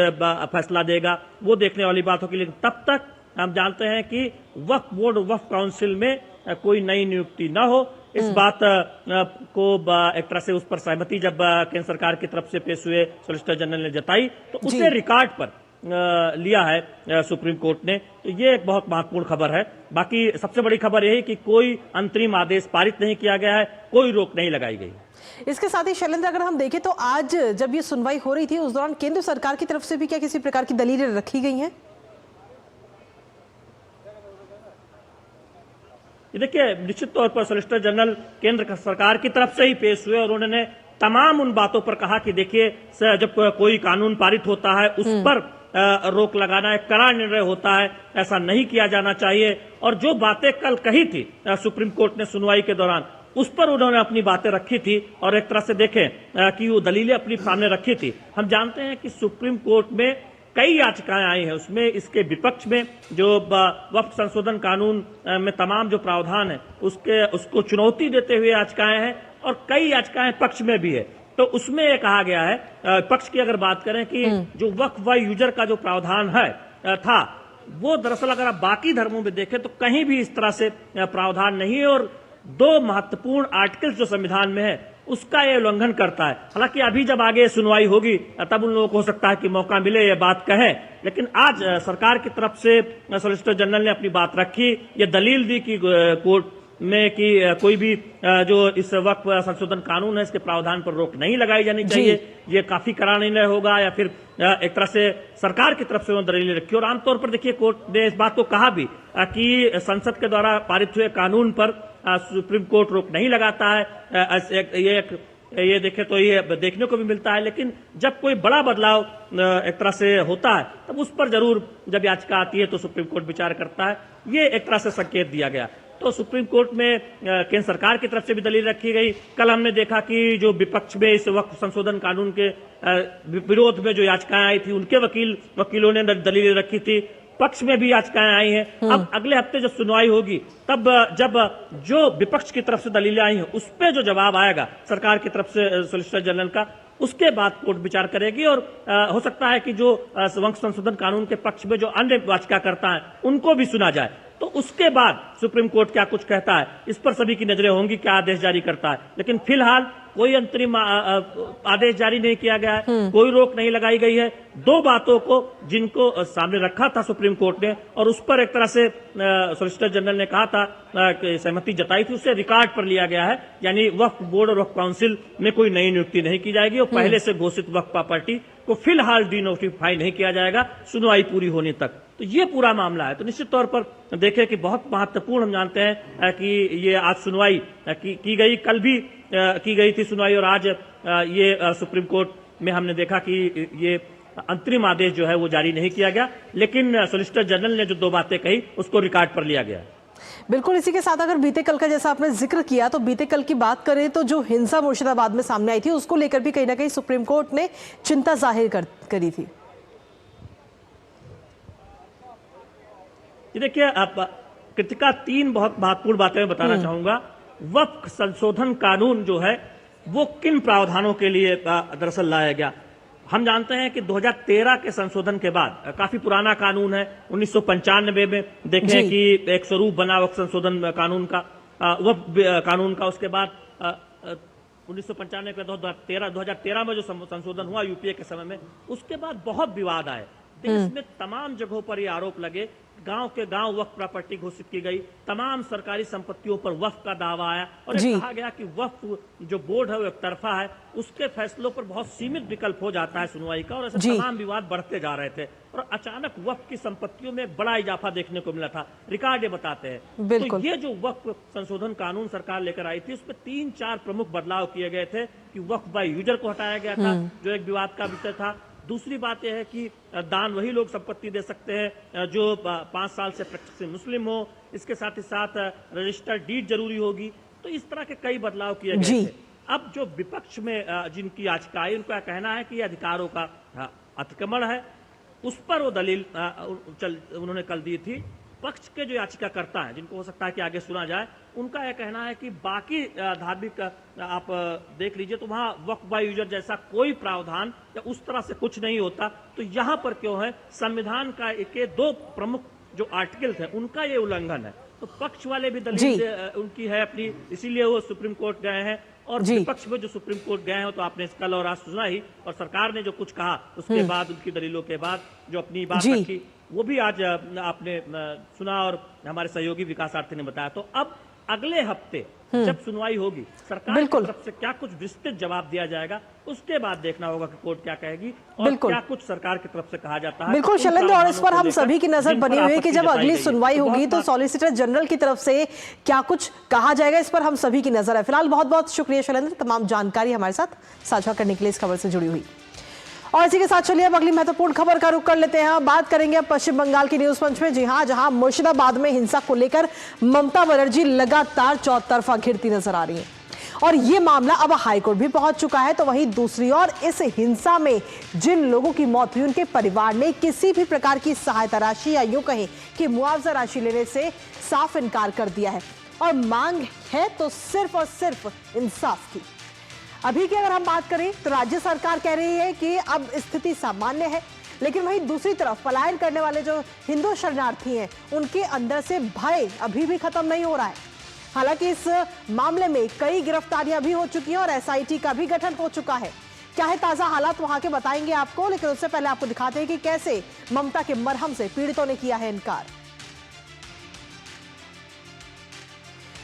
फैसला देगा, वो देखने वाली बात होगी। लेकिन तब तक हम जानते हैं कि वक्फ बोर्ड और वक्फ काउंसिल में कोई नई नियुक्ति न हो, इस बात को एक तरह से उस पर सहमति जब केंद्र सरकार की तरफ से पेश हुए सॉलिसिटर जनरल ने जताई तो उसे रिकॉर्ड पर लिया है सुप्रीम कोर्ट ने। तो ये एक बहुत महत्वपूर्ण खबर है। बाकी सबसे बड़ी खबर यही कि कोई अंतरिम आदेश पारित नहीं किया गया है, कोई रोक नहीं लगाई गई। इसके साथ ही शैलेंद्र, अगर हम देखें तो आज जब ये सुनवाई हो रही थी उस दौरान केंद्र सरकार की तरफ से भी क्या किसी प्रकार की दलीलें रखी गई हैं? देखिए, निश्चित तौर पर सॉलिसिटर जनरल केंद्र सरकार की तरफ से ही पेश हुए और उन्होंने तमाम उन बातों पर कहा कि देखिए जब कोई कानून पारित होता है उस पर रोक लगाना एक कड़ा निर्णय होता है, ऐसा नहीं किया जाना चाहिए। और जो बातें कल कही थी सुप्रीम कोर्ट ने सुनवाई के दौरान, उस पर उन्होंने अपनी बातें रखी थी और एक तरह से देखें कि वो दलीलें अपनी सामने रखी थी। हम जानते हैं कि सुप्रीम कोर्ट में कई याचिकाएं आई हैं, उसमें इसके विपक्ष में जो वक्फ संशोधन कानून में तमाम जो प्रावधान है उसको चुनौती देते हुए याचिकाएं हैं और कई याचिकाएं पक्ष में भी है। तो उसमें यह कहा गया है, पक्ष की अगर बात करें कि जो वक्फ बाय यूजर का जो प्रावधान है था वो दरअसल अगर आप बाकी धर्मों में देखें तो कहीं भी इस तरह से प्रावधान नहीं है और 2 महत्वपूर्ण आर्टिकल्स जो संविधान में है उसका ये उल्लंघन करता है। हालांकि अभी जब आगे सुनवाई होगी तब उन लोगों को हो सकता है कि मौका मिले ये बात कहें, लेकिन आज सरकार की तरफ से सॉलिसिटर जनरल ने अपनी बात रखी, ये दलील दी कि कोर्ट में कि कोई भी जो इस वक्फ संशोधन कानून है इसके प्रावधान पर रोक नहीं लगाई जानी चाहिए, ये काफी कड़ा निर्णय होगा या फिर एक तरह से सरकार की तरफ से उन्होंने दलीलें रखी। और आमतौर पर देखिए कोर्ट ने इस बात को कहा भी कि संसद के द्वारा पारित हुए कानून पर सुप्रीम कोर्ट रोक नहीं लगाता है। ये देखें तो ये देखने को भी मिलता है, लेकिन जब कोई बड़ा बदलाव एक तरह से होता है तब उस पर जरूर जब याचिका आती है तो सुप्रीम कोर्ट विचार करता है। ये एक तरह से संकेत दिया गया। तो सुप्रीम कोर्ट में केंद्र सरकार की तरफ से भी दलील रखी गई। कल हमने देखा कि जो विपक्ष में इस वक्फ संशोधन कानून के विरोध में जो याचिकाएं आई थी उनके वकीलों ने दलीलें रखी थी, पक्ष में भी याचिकाएं आई हैं। अब अगले हफ्ते जब सुनवाई होगी तब जब जो विपक्ष की तरफ से दलीलें आई हैं उस पर जो जवाब आएगा सरकार की तरफ से सॉलिसिटर जनरल का, उसके बाद कोर्ट विचार करेगी और हो सकता है कि जो वक्फ संशोधन कानून के पक्ष में जो अन्य याचिकाकर्ता हैं उनको भी सुना जाए। तो उसके बाद सुप्रीम कोर्ट क्या कुछ कहता है, इस पर सभी की नजरें होंगी, क्या आदेश जारी करता है। लेकिन फिलहाल कोई अंतरिम आदेश जारी नहीं किया गया है, कोई रोक नहीं लगाई गई है। दो बातों को जिनको सामने रखा था सुप्रीम कोर्ट ने और उस पर एक तरह से सॉलिसिटर जनरल ने कहा था कि सहमति जताई थी, उससे रिकॉर्ड पर लिया गया है। यानी वक्फ बोर्ड और वक्फ काउंसिल में कोई नई नियुक्ति नहीं की जाएगी और पहले से घोषित वक्फ प्रॉपर्टी को फिलहाल डिनोटिफाई नहीं किया जाएगा सुनवाई पूरी होने तक। तो ये पूरा मामला है। तो निश्चित तौर पर देखें कि बहुत महत्वपूर्ण, हम जानते हैं कि ये आज सुनवाई की गई, कल भी की गई थी सुनवाई और आज ये सुप्रीम कोर्ट में हमने देखा कि ये अंतरिम आदेश जो है वो जारी नहीं किया गया, लेकिन सॉलिसिटर जनरल ने जो दो बातें कही उसको रिकॉर्ड पर लिया गया। बिल्कुल, इसी के साथ अगर बीते कल का जैसा आपने जिक्र किया तो बीते कल की बात करें तो जो हिंसा मुर्शिदाबाद में सामने आई थी उसको लेकर भी कहीं ना कहीं सुप्रीम कोर्ट ने चिंता जाहिर करी थी। देखिए, आप कृतिका, तीन बहुत महत्वपूर्ण बातें मैं बताना चाहूंगा। वक्फ संशोधन कानून जो है वो किन प्रावधानों के लिए दरअसल लाया गया। हम जानते हैं कि 2013 के संशोधन के बाद, काफी पुराना कानून है, 1995 में देखें कि एक स्वरूप बना वक्फ संशोधन कानून का, वक्फ कानून का। उसके बाद 1995 के 2013 में जो संशोधन हुआ यूपीए के समय में, उसके बाद बहुत विवाद आए। देश में तमाम जगहों पर ये आरोप लगे, गांव के गांव वक्फ प्रॉपर्टी घोषित की गई, तमाम सरकारी संपत्तियों पर वक्फ का दावा आया और कहा गया कि वक्फ जो बोर्ड है वो एक तरफा है, उसके फैसलों पर बहुत सीमित विकल्प हो जाता है सुनवाई का, और ऐसे तमाम विवाद बढ़ते जा रहे थे। और अचानक वक्फ की संपत्तियों में बड़ा इजाफा देखने को मिला था, रिकॉर्ड ये बताते हैं। तो ये जो वक्फ संशोधन कानून सरकार लेकर आई थी उसमें 3-4 प्रमुख बदलाव किए गए थे कि वक्फ बाय यूजर को हटाया गया था, जो एक विवाद का विषय था। दूसरी बात यह है कि दान वही लोग संपत्ति दे सकते हैं जो 5 साल से प्रैक्टिसिंग मुस्लिम हो। इसके साथ ही साथ रजिस्टर्ड डीड जरूरी होगी। तो इस तरह के कई बदलाव किए गए थे। अब जो विपक्ष में जिनकी याचिका आई, उनका कहना है कि यह अधिकारों का अतिक्रमण है, उस पर वो दलील उन्होंने कल दी थी। पक्ष के जो याचिकाकर्ता हैं, जिनको हो सकता है कि आगे सुना जाए, उनका यह कहना है कि बाकी धार्मिक आप देख लीजिए तो वहां वक्फ बाय यूजर जैसा कोई प्रावधान या उस तरह से कुछ नहीं होता, तो यहां पर क्यों है? संविधान का के 2 प्रमुख जो आर्टिकल थे उनका ये उल्लंघन है। तो पक्ष वाले भी दलील उनकी है अपनी, इसीलिए वो सुप्रीम कोर्ट गए हैं। और विपक्ष में जो सुप्रीम कोर्ट गए हैं तो आपने कल और आज सुना ही, और सरकार ने जो कुछ कहा उसके बाद, उनकी दलीलों के बाद जो अपनी बात रखी, वो भी आज आपने सुना और हमारे सहयोगी विकास आर्थी ने बताया। तो अब अगले हफ्ते जब सुनवाई होगी, सरकार की तरफ से क्या कुछ विस्तृत जवाब दिया जाएगा, उसके बाद देखना होगा कि कोर्ट क्या कहेगी और क्या कुछ सरकार की तरफ से कहा जाता है। बिल्कुल शैलेंद्र, और इस पर हम सभी की नजर बनी हुई है कि जब अगली सुनवाई होगी तो सॉलिसिटर जनरल की तरफ से क्या कुछ कहा जाएगा, इस पर हम सभी की नजर है। फिलहाल बहुत बहुत शुक्रिया शैलेंद्र, तमाम जानकारी हमारे साथ साझा करने के लिए, इस खबर से जुड़ी हुई। और इसी के साथ चलिए अब अगली महत्वपूर्ण खबर का रुख कर लेते हैं। बात करेंगे अब पश्चिम बंगाल की न्यूज पंच में। जी हां, जहां मुर्शिदाबाद में हिंसा को लेकर ममता बनर्जी लगातार चौतरफा घिरती नजर आ रही हैं और ये मामला अब हाईकोर्ट भी पहुंच चुका है। तो वहीं दूसरी ओर इस हिंसा में जिन लोगों की मौत हुई, उनके परिवार ने किसी भी प्रकार की सहायता राशि या यूं कहें कि मुआवजा राशि लेने से साफ इनकार कर दिया है और मांग है तो सिर्फ और सिर्फ इंसाफ की। अभी की अगर हम बात करें तो राज्य सरकार कह रही है कि अब स्थिति सामान्य है, लेकिन वहीं दूसरी तरफ पलायन करने वाले जो हिंदू शरणार्थी हैं, उनके अंदर से भय अभी भी खत्म नहीं हो रहा है। हालांकि इस मामले में कई गिरफ्तारियां भी हो चुकी हैं और एसआईटी का भी गठन हो चुका है। क्या है ताजा हालात वहां के बताएंगे आपको, लेकिन उससे पहले आपको दिखाते हैं कि कैसे ममता के मरहम से पीड़ितों ने किया है इनकार।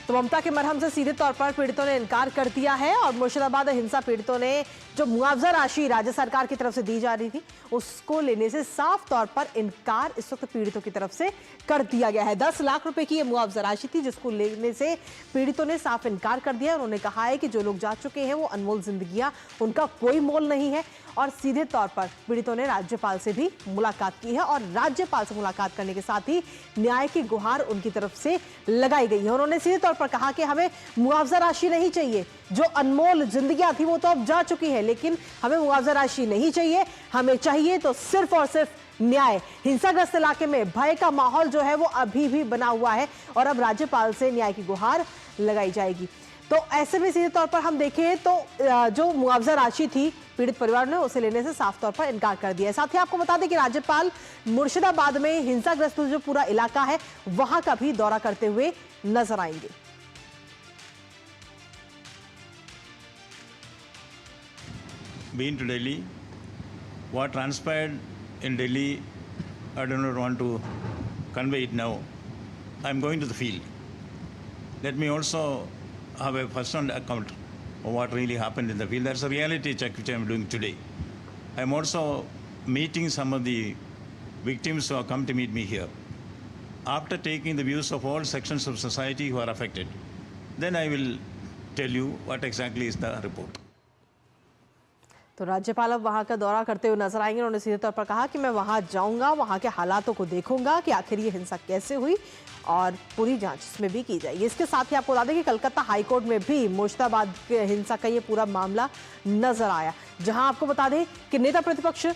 तो ममता के मरहम से सीधे तौर पर पीड़ितों ने इनकार कर दिया है और मुर्शिदाबाद हिंसा पीड़ितों ने जो मुआवजा राशि राज्य सरकार की तरफ से दी जा रही थी उसको लेने से साफ तौर पर इनकार इस वक्त पीड़ितों की तरफ से कर दिया गया है। 10 लाख रुपए की ये मुआवजा राशि थी जिसको लेने से पीड़ितों ने साफ इनकार कर दिया। उन्होंने कहा है कि जो लोग जा चुके हैं वो अनमोल जिंदगियां, उनका कोई मोल नहीं है। और सीधे तौर पर पीड़ितों ने राज्यपाल से भी मुलाकात की है और राज्यपाल से मुलाकात करने के साथ ही न्याय की गुहार उनकी तरफ से लगाई गई है। उन्होंने सीधे तौर पर कहा कि हमें मुआवजा राशि नहीं चाहिए, जो अनमोल जिंदगियां थी वो तो अब जा चुकी है, लेकिन हमें मुआवजा राशि नहीं चाहिए, हमें चाहिए तो सिर्फ और सिर्फ न्याय। हिंसाग्रस्त इलाके में भय का माहौल जो है वो अभी भी बना हुआ है और अब राज्यपाल से न्याय की गुहार लगाई जाएगी। तो ऐसे में सीधे तौर पर हम देखें तो जो मुआवजा राशि थी पीड़ित परिवार ने उसे लेने से साफ तौर पर इनकार कर दिया है। साथ ही आपको बता दें कि राज्यपाल मुर्शिदाबाद में हिंसाग्रस्त जो पूरा इलाका है वहां का भी दौरा करते हुए नजर आएंगे। Been to Delhi, what transpired in Delhi, I do not want to convey it now. I'm going to the field. Let me also have a personal account of what really happened in the field. That's a reality check which I'm doing today. I'm also meeting some of the victims who have come to meet me here. After taking the views of all sections of society who are affected, then I will tell you what exactly is the report. तो राज्यपाल अब वहां का दौरा करते हुए नजर आएंगे। उन्होंने सीधे तौर पर कहा कि मैं वहां जाऊंगा, वहां के हालातों को देखूंगा कि आखिर ये हिंसा कैसे हुई और पूरी जांच इसमें भी की जाएगी। इसके साथ ही आपको बता दें कि कलकत्ता हाईकोर्ट में भी मुर्शिदाबाद के हिंसा का ये पूरा मामला नजर आया, जहां आपको बता दें कि नेता प्रतिपक्ष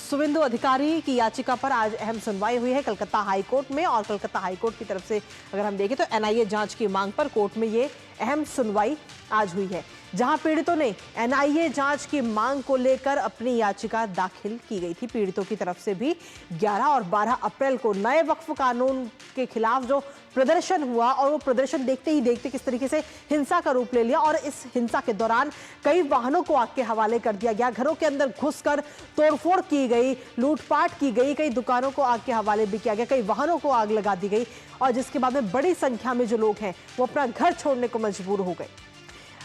शुभेंदु अधिकारी की याचिका पर आज अहम सुनवाई हुई है कलकत्ता हाईकोर्ट में। और कलकत्ता हाईकोर्ट की तरफ से अगर हम देखें तो एनआईए जांच की मांग पर कोर्ट में ये अहम सुनवाई आज हुई है, जहां पीड़ितों ने एनआईए जांच की मांग को लेकर अपनी याचिका दाखिल की गई थी। पीड़ितों की तरफ से भी 11 और 12 अप्रैल को नए वक्फ कानून के खिलाफ जो प्रदर्शन हुआ और वो प्रदर्शन देखते ही देखते किस तरीके से हिंसा का रूप ले लिया और इस हिंसा के दौरान कई वाहनों को आग के हवाले कर दिया गया, घरों के अंदर घुसकर तोड़फोड़ की गई, लूटपाट की गई, कई दुकानों को आग के हवाले भी किया गया, कई वाहनों को आग लगा दी गई और जिसके बाद में बड़ी संख्या में जो लोग हैं वो अपना घर छोड़ने को मजबूर हो गए।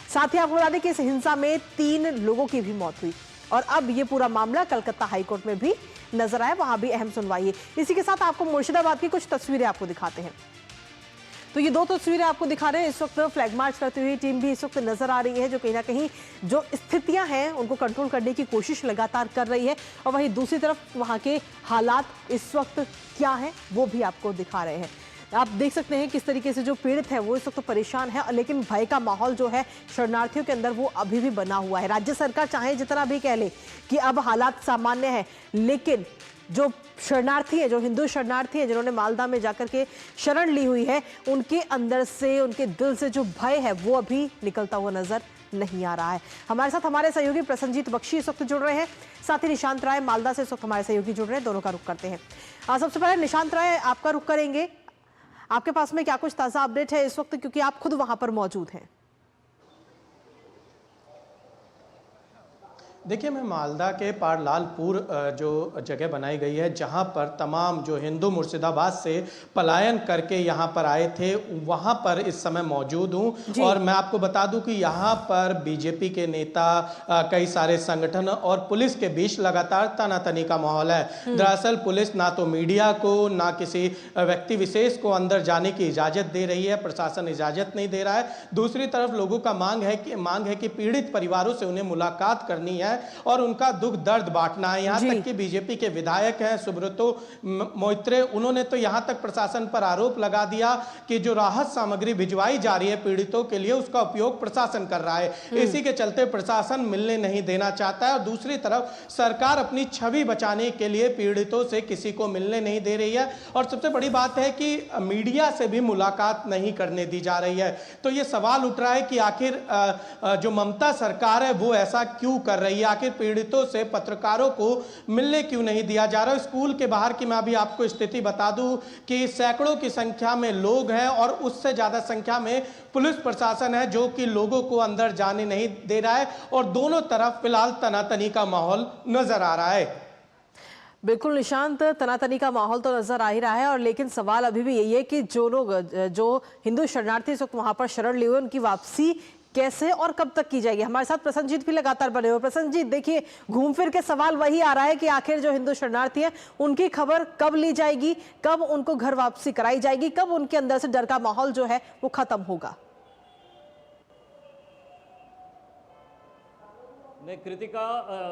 साथ ही आपको बता दें कि इस हिंसा में 3 लोगों की भी मौत हुई और अब ये पूरा मामला कलकत्ता हाईकोर्ट में भी नजर आया, वहां भी अहम सुनवाई है। इसी के साथ आपको मुर्शिदाबाद की कुछ तस्वीरें आपको दिखाते हैं। तो ये 2 तस्वीरें आपको दिखा रहे हैं। इस वक्त फ्लैग मार्च करती हुई टीम भी इस वक्त नजर आ रही है, जो कहीं ना कहीं जो स्थितियां हैं उनको कंट्रोल करने की कोशिश लगातार कर रही है और वहीं दूसरी तरफ वहां के हालात इस वक्त क्या हैं वो भी आपको दिखा रहे हैं। आप देख सकते हैं किस तरीके से जो पीड़ित है वो इस वक्त परेशान है, लेकिन भय का माहौल जो है शरणार्थियों के अंदर वो अभी भी बना हुआ है। राज्य सरकार चाहे जितना भी कह ले कि अब हालात सामान्य है, लेकिन जो शरणार्थी है, जो हिंदू शरणार्थी है जिन्होंने मालदा में जाकर के शरण ली हुई है, उनके अंदर से, उनके दिल से जो भय है वो अभी निकलता हुआ नजर नहीं आ रहा है। हमारे साथ हमारे सहयोगी प्रसन्नजीत बख्शी इस वक्त जुड़ रहे हैं, साथ ही निशांत राय मालदा से इस वक्त हमारे सहयोगी जुड़ रहे हैं। दोनों का रुख करते हैं। सबसे पहले निशांत राय, आपका रुख करेंगे। आपके पास में क्या कुछ ताजा अपडेट है इस वक्त, क्योंकि आप खुद वहां पर मौजूद हैं? देखिए, मैं मालदा के पारलालपुर जो जगह बनाई गई है जहां पर तमाम जो हिंदू मुर्शिदाबाद से पलायन करके यहां पर आए थे वहां पर इस समय मौजूद हूं और मैं आपको बता दूं कि यहां पर बीजेपी के नेता, कई सारे संगठन और पुलिस के बीच लगातार तनातनी का माहौल है। दरअसल पुलिस ना तो मीडिया को ना किसी व्यक्ति विशेष को अंदर जाने की इजाजत दे रही है, प्रशासन इजाजत नहीं दे रहा है। दूसरी तरफ लोगों का मांग है कि पीड़ित परिवारों से उन्हें मुलाकात करनी है और उनका दुख दर्द बांटना है। यहां तक कि बीजेपी के विधायक हैं सुब्रतो मोइत्रे, उन्होंने तो यहां तक प्रशासन पर आरोप लगा दिया कि जो राहत सामग्री भिजवाई जा रही है पीड़ितों के लिए उसका उपयोग प्रशासन कर रहा है। इसी के चलते प्रशासन मिलने नहीं देना चाहता है और दूसरी तरफ सरकार अपनी छवि बचाने के लिए पीड़ितों से किसी को मिलने नहीं दे रही है और सबसे बड़ी बात है कि मीडिया से भी मुलाकात नहीं करने दी जा रही है। तो यह सवाल उठ रहा है कि आखिर जो ममता सरकार है वो ऐसा क्यों कर रही है, आखिर पीड़ितों से पत्रकारों को मिलने क्यों नहीं दिया जा रहा। स्कूल के बाहर की मैं अभी आपको स्थिति बता दूं कि सैकड़ों की संख्या में लोग हैं और उससे ज्यादा संख्या में पुलिस प्रशासन है जो कि लोगों को अंदर जाने नहीं दे रहा है और दोनों तरफ फिलहाल तनातनी का माहौल नजर आ रहा है। बिल्कुल निशांत, तनातनी का माहौल तो नजर आ ही रहा है और लेकिन सवाल अभी भी यही है कि जो लोग, जो हिंदू शरणार्थी इस वक्त वहां पर शरण लिए हुए, उनकी वापसी कैसे और कब तक की जाएगी। हमारे साथ प्रसन्नजीत भी लगातार बने हुए। प्रसन्नजीत, देखिए घूम फिर के सवाल वही आ रहा है कि आखिर जो हिंदू शरणार्थी हैं उनकी खबर कब ली जाएगी, कब उनको घर वापसी कराई जाएगी, कब उनके अंदर से डर का माहौल जो है वो खत्म होगा। नहीं कृतिका,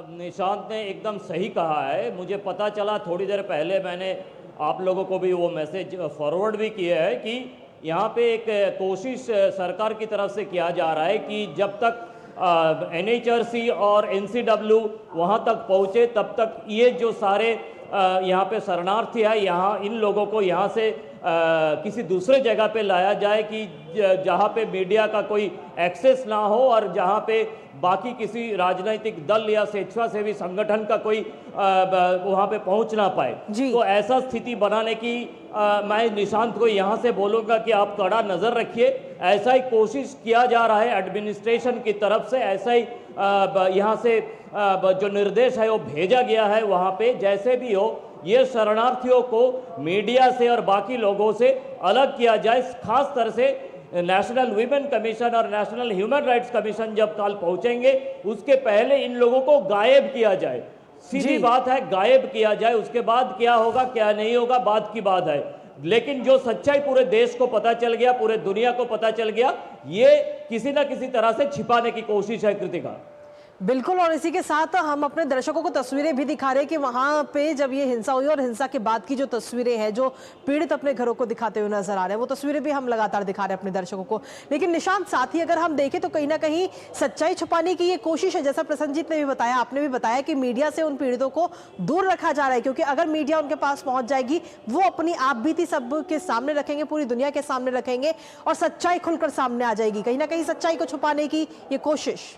निशांत ने एकदम सही कहा है। मुझे पता चला थोड़ी देर पहले, मैंने आप लोगों को भी वो मैसेज फॉरवर्ड भी किया है कि यहाँ पे एक कोशिश सरकार की तरफ से किया जा रहा है कि जब तक एनएचआरसी और एनसीडब्ल्यू वहाँ तक पहुँचे तब तक ये जो सारे यहाँ पे शरणार्थी है, यहाँ इन लोगों को यहाँ से किसी दूसरे जगह पे लाया जाए कि जहां पे मीडिया का कोई एक्सेस ना हो और जहां पे बाकी किसी राजनीतिक दल या स्वेच्छासेवी संगठन का कोई वहां पे पहुंच ना पाए। तो ऐसा स्थिति बनाने की मैं निशांत को यहां से बोलूंगा कि आप कड़ा नजर रखिए। ऐसा ही कोशिश किया जा रहा है एडमिनिस्ट्रेशन की तरफ से, ऐसा ही यहां से जो निर्देश है वो भेजा गया है वहां पे। जैसे भी हो ये शरणार्थियों को मीडिया से और बाकी लोगों से अलग किया जाए, खास तरह से नेशनल वीमेन कमीशन और नेशनल ह्यूमन राइट्स कमीशन जब कल पहुंचेंगे उसके पहले इन लोगों को गायब किया जाए। सीधी बात है, गायब किया जाए। उसके बाद क्या होगा क्या नहीं होगा बाद की बात है, लेकिन जो सच्चाई पूरे देश को पता चल गया, पूरे दुनिया को पता चल गया, ये किसी ना किसी तरह से छिपाने की कोशिश है कृतिका। बिल्कुल, और इसी के साथ हम अपने दर्शकों को तस्वीरें भी दिखा रहे हैं कि वहां पे जब ये हिंसा हुई और हिंसा के बाद की जो तस्वीरें हैं, जो पीड़ित अपने घरों को दिखाते हुए नजर आ रहे हैं, वो तस्वीरें भी हम लगातार दिखा रहे हैं अपने दर्शकों को। लेकिन निशांत, साथ ही अगर हम देखें तो कहीं ना कहीं सच्चाई छुपाने की ये कोशिश है। जैसा प्रसन्नजीत ने भी बताया, आपने भी बताया कि मीडिया से उन पीड़ितों को दूर रखा जा रहा है, क्योंकि अगर मीडिया उनके पास पहुंच जाएगी वो अपनी आप बीती सब के सामने रखेंगे, पूरी दुनिया के सामने रखेंगे और सच्चाई खुलकर सामने आ जाएगी। कहीं ना कहीं सच्चाई को छुपाने की ये कोशिश।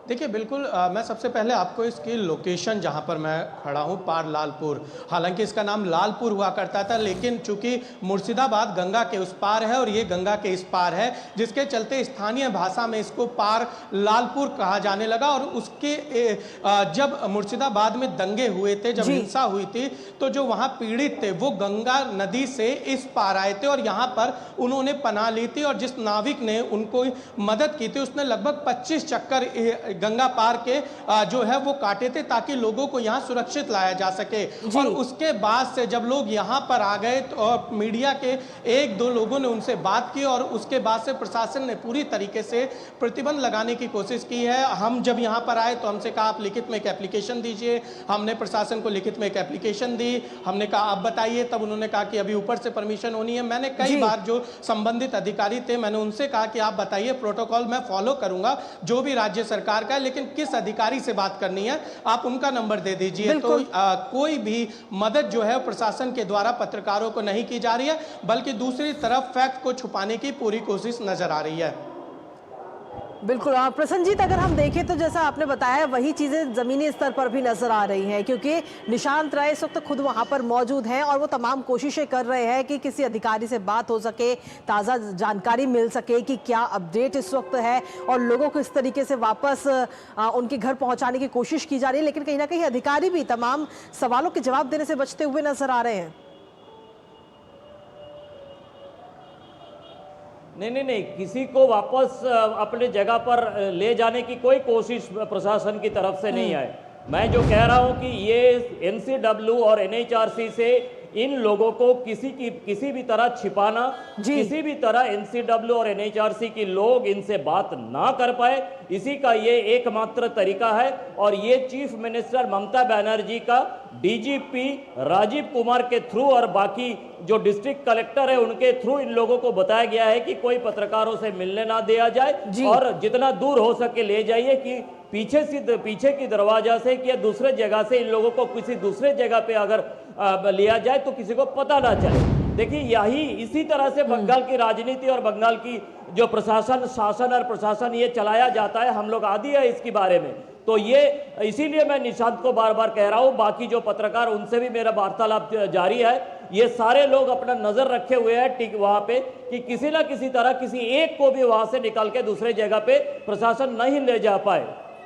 देखिए बिल्कुल, मैं सबसे पहले आपको इसकी लोकेशन जहां पर मैं खड़ा हूं, पार लालपुर, हालांकि इसका नाम लालपुर हुआ करता था, लेकिन चूंकि मुर्शिदाबाद गंगा के उस पार है और ये गंगा के इस पार है, जिसके चलते स्थानीय भाषा में इसको पार लालपुर कहा जाने लगा। और उसके जब मुर्शिदाबाद में दंगे हुए थे, जब हिंसा हुई थी, तो जो वहां पीड़ित थे वो गंगा नदी से इस पार आए थे और यहाँ पर उन्होंने पनाह ली थी। और जिस नाविक ने उनको मदद की थी उसने लगभग 25 चक्कर गंगा पार के जो है वो काटे थे ताकि लोगों को यहाँ सुरक्षित लाया जा सके। और उसके बाद से जब लोग यहाँ पर आ गए तो और मीडिया के एक दो लोगों ने उनसे बात की और उसके बाद से प्रशासन ने पूरी तरीके से प्रतिबंध लगाने की कोशिश की है। हम जब यहाँ पर आए तो हमसे कहा आप लिखित में एक एप्लीकेशन दीजिए, हमने प्रशासन को लिखित में एक एप्लीकेशन दी, हमने कहा आप बताइए, तब उन्होंने कहा कि अभी ऊपर से परमिशन होनी है। मैंने कई बार जो संबंधित अधिकारी थे मैंने उनसे कहा कि आप बताइए, प्रोटोकॉल मैं फॉलो करूंगा जो भी राज्य सरकार का है, लेकिन किस अधिकारी से बात करनी है आप उनका नंबर दे दीजिए। तो कोई भी मदद जो है प्रशासन के द्वारा पत्रकारों को नहीं की जा रही है, बल्कि दूसरी तरफ फैक्ट को छुपाने की पूरी कोशिश नजर आ रही है। बिल्कुल प्रसन्नजीत, अगर हम देखें तो जैसा आपने बताया वही चीज़ें ज़मीनी स्तर पर भी नज़र आ रही हैं, क्योंकि निशांत राय इस वक्त खुद वहां पर मौजूद हैं और वो तमाम कोशिशें कर रहे हैं कि किसी अधिकारी से बात हो सके, ताज़ा जानकारी मिल सके कि क्या अपडेट इस वक्त है और लोगों को इस तरीके से वापस उनके घर पहुँचाने की कोशिश की जा रही है। लेकिन कहीं ना कहीं अधिकारी भी तमाम सवालों के जवाब देने से बचते हुए नजर आ रहे हैं। नहीं, किसी को वापस अपने जगह पर ले जाने की कोई कोशिश प्रशासन की तरफ से नहीं है। मैं जो कह रहा हूं कि ये एनसीडब्ल्यू और एनएचआरसी से इन लोगों को किसी भी तरह छिपाना, किसी भी तरह एनसीडब्ल्यू और एनएचआरसी के लोग इनसे बात ना कर पाए, इसी का ये एकमात्र तरीका है। और ये चीफ मिनिस्टर ममता बनर्जी का डीजीपी राजीव कुमार के थ्रू और बाकी जो डिस्ट्रिक्ट कलेक्टर है उनके थ्रू इन लोगों को बताया गया है कि कोई पत्रकारों से मिलने ना दिया जाए और जितना दूर हो सके ले जाइए, कि पीछे की दरवाजा से या दूसरे जगह से इन लोगों को किसी दूसरे जगह पे अगर लिया जाए तो किसी को पता ना चले। देखिए इसी तरह से बंगाल की राजनीति और बंगाल की जो शासन और प्रशासन ये चलाया जाता है, हम लोग आदी है इसके बारे में। तो ये इसीलिए मैं निशांत को बार बार कह रहा हूं, बाकी जो पत्रकार उनसे भी मेरा वार्तालाप जारी है, ये सारे लोग अपना नजर रखे हुए हैं ठीक वहां पे कि किसी ना किसी तरह किसी एक को भी वहां से निकाल के दूसरे जगह पे प्रशासन नहीं ले जा पाए।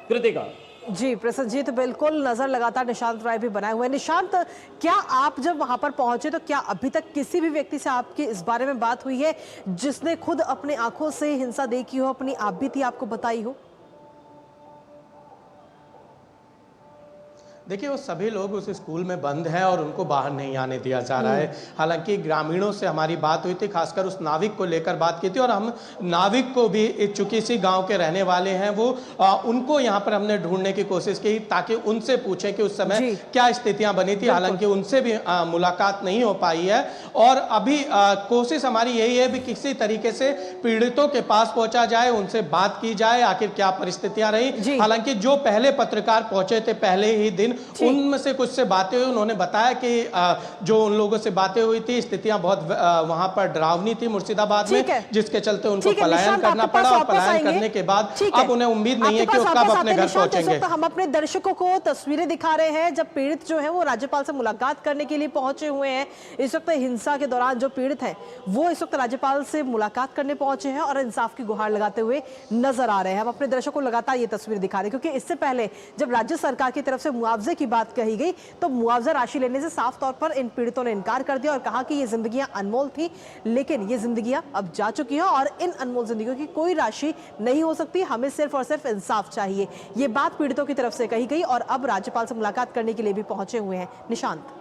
कृतिका जी, प्रसन्नजीत, बिल्कुल नजर लगातार निशांत राय भी बनाए हुए हैं। निशांत, क्या आप जब वहां पर पहुंचे तो क्या अभी तक किसी भी व्यक्ति से आपकी इस बारे में बात हुई है जिसने खुद अपने आंखों से हिंसा देखी हो, अपनी आप बीती आपको बताई हो? देखिए वो सभी लोग उस स्कूल में बंद हैं और उनको बाहर नहीं आने दिया जा रहा है। हालांकि ग्रामीणों से हमारी बात हुई थी, खासकर उस नाविक को लेकर बात की थी और हम नाविक को भी, चूंकि इसी गांव के रहने वाले हैं वो, उनको यहां पर हमने ढूंढने की कोशिश की ताकि उनसे पूछें कि उस समय क्या स्थितियां बनी थी। हालांकि उनसे भी मुलाकात नहीं हो पाई है और अभी कोशिश हमारी यही है भी किसी तरीके से पीड़ितों के पास पहुंचा जाए, उनसे बात की जाए आखिर क्या परिस्थितियां रही। हालांकि जो पहले पत्रकार पहुंचे थे पहले ही दिन, उनमें से कुछ से बातें हुई। उन्होंने बताया कि जो उन लोगों से बातें हुई थी, स्थितियां बहुत वहां पर डरावनी थी मुर्शिदाबाद में, जिसके चलते उनको पलायन करना पड़ा और पलायन करने के बाद अब उन्हें उम्मीद नहीं है कि वो कब अपने घर पहुंचेंगे। हम अपने दर्शकों को तस्वीरें दिखा रहे हैं जब पीड़ित जो है वो राज्यपाल से मुलाकात करने के लिए पहुंचे हुए हैं। इस वक्त हिंसा के दौरान जो पीड़ित हैं वो इस वक्त राज्यपाल से मुलाकात करने पहुंचे हैं और इंसाफ की गुहार लगाते हुए नजर आ रहे हैं। हम अपने दर्शकों को लगातार ये तस्वीर दिखा रहे हैं क्योंकि इससे पहले जब राज्य सरकार की तरफ से मुआवजे की बात कही गई तो मुआवजा राशि लेने से साफ तौर पर इन पीड़ितों ने इनकार कर दिया और कहा कि ये जिंदगियां अनमोल थी, लेकिन ये जिंदगियां अब जा चुकी हैं और इन अनमोल जिंदगियों की कोई राशि नहीं हो सकती, हमें सिर्फ और सिर्फ इंसाफ चाहिए। ये बात पीड़ितों की तरफ से कही गई और अब राज्यपाल से मुलाकात करने के लिए भी पहुंचे हुए हैं निशांत।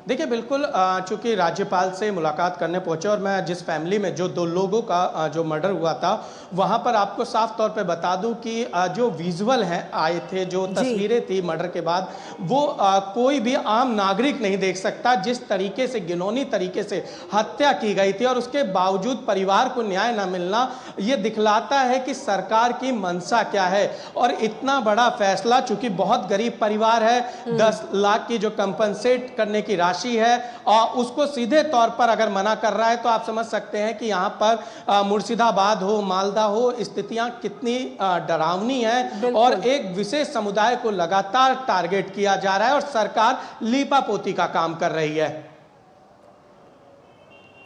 देखिए बिल्कुल, चूंकि राज्यपाल से मुलाकात करने पहुंचे और मैं जिस फैमिली में जो 2 लोगों का जो मर्डर हुआ था वहां पर आपको साफ तौर पे बता दूं कि जो विजुअल हैं आए थे, जो तस्वीरें थी मर्डर के बाद, वो कोई भी आम नागरिक नहीं देख सकता। जिस तरीके से घिनौनी तरीके से हत्या की गई थी और उसके बावजूद परिवार को न्याय न मिलना, ये दिखलाता है कि सरकार की मंशा क्या है। और इतना बड़ा फैसला, चूंकि बहुत गरीब परिवार है, 10 लाख की जो कंपनसेट करने की राशि है और उसको सीधे तौर पर अगर मना कर रहा है तो आप समझ सकते हैं कि यहाँ पर मुर्शिदाबाद हो, मालदा हो, स्थितियां कितनी डरावनी है और एक विशेष समुदाय को लगातार टारगेट किया जा रहा है और सरकार लीपापोती का काम कर रही है।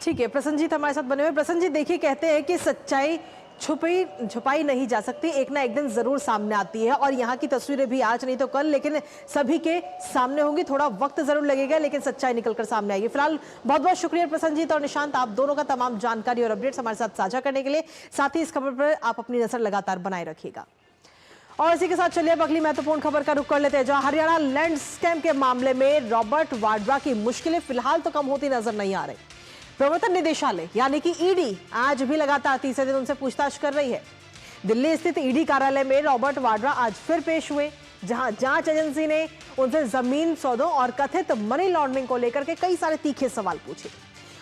ठीक है, प्रसन्नजीत हमारे साथ बने हुए। प्रसन्नजीत, देखिए कहते हैं कि सच्चाई छुपाई नहीं जा सकती, एक ना एक दिन जरूर सामने आती है और यहाँ की तस्वीरें भी आज नहीं तो कल लेकिन सभी के सामने होंगी। थोड़ा वक्त जरूर लगेगा लेकिन सच्चाई निकलकर सामने आएगी। फिलहाल बहुत बहुत शुक्रिया प्रसन्नजीत और निशांत, आप दोनों का तमाम जानकारी और अपडेट्स हमारे साथ साझा करने के लिए। साथ ही इस खबर पर आप अपनी नजर लगातार बनाए रखिएगा। और इसी के साथ चलिए अब अगली महत्वपूर्ण खबर का रुख कर लेते हैं, जहां हरियाणा लैंड स्कैम के मामले में रॉबर्ट वाड्रा की मुश्किलें फिलहाल तो कम होती नजर नहीं आ रही। प्रवर्तन निदेशालय यानी कि ईडी आज भी लगातार तीसरे दिन उनसे पूछताछ कर रही है। दिल्ली स्थित ईडी कार्यालय में रॉबर्ट वाड्रा आज फिर पेश हुए, जहां जांच एजेंसी ने उनसे जमीन सौदों और कथित मनी लॉन्ड्रिंग को लेकर के कई सारे तीखे सवाल पूछे।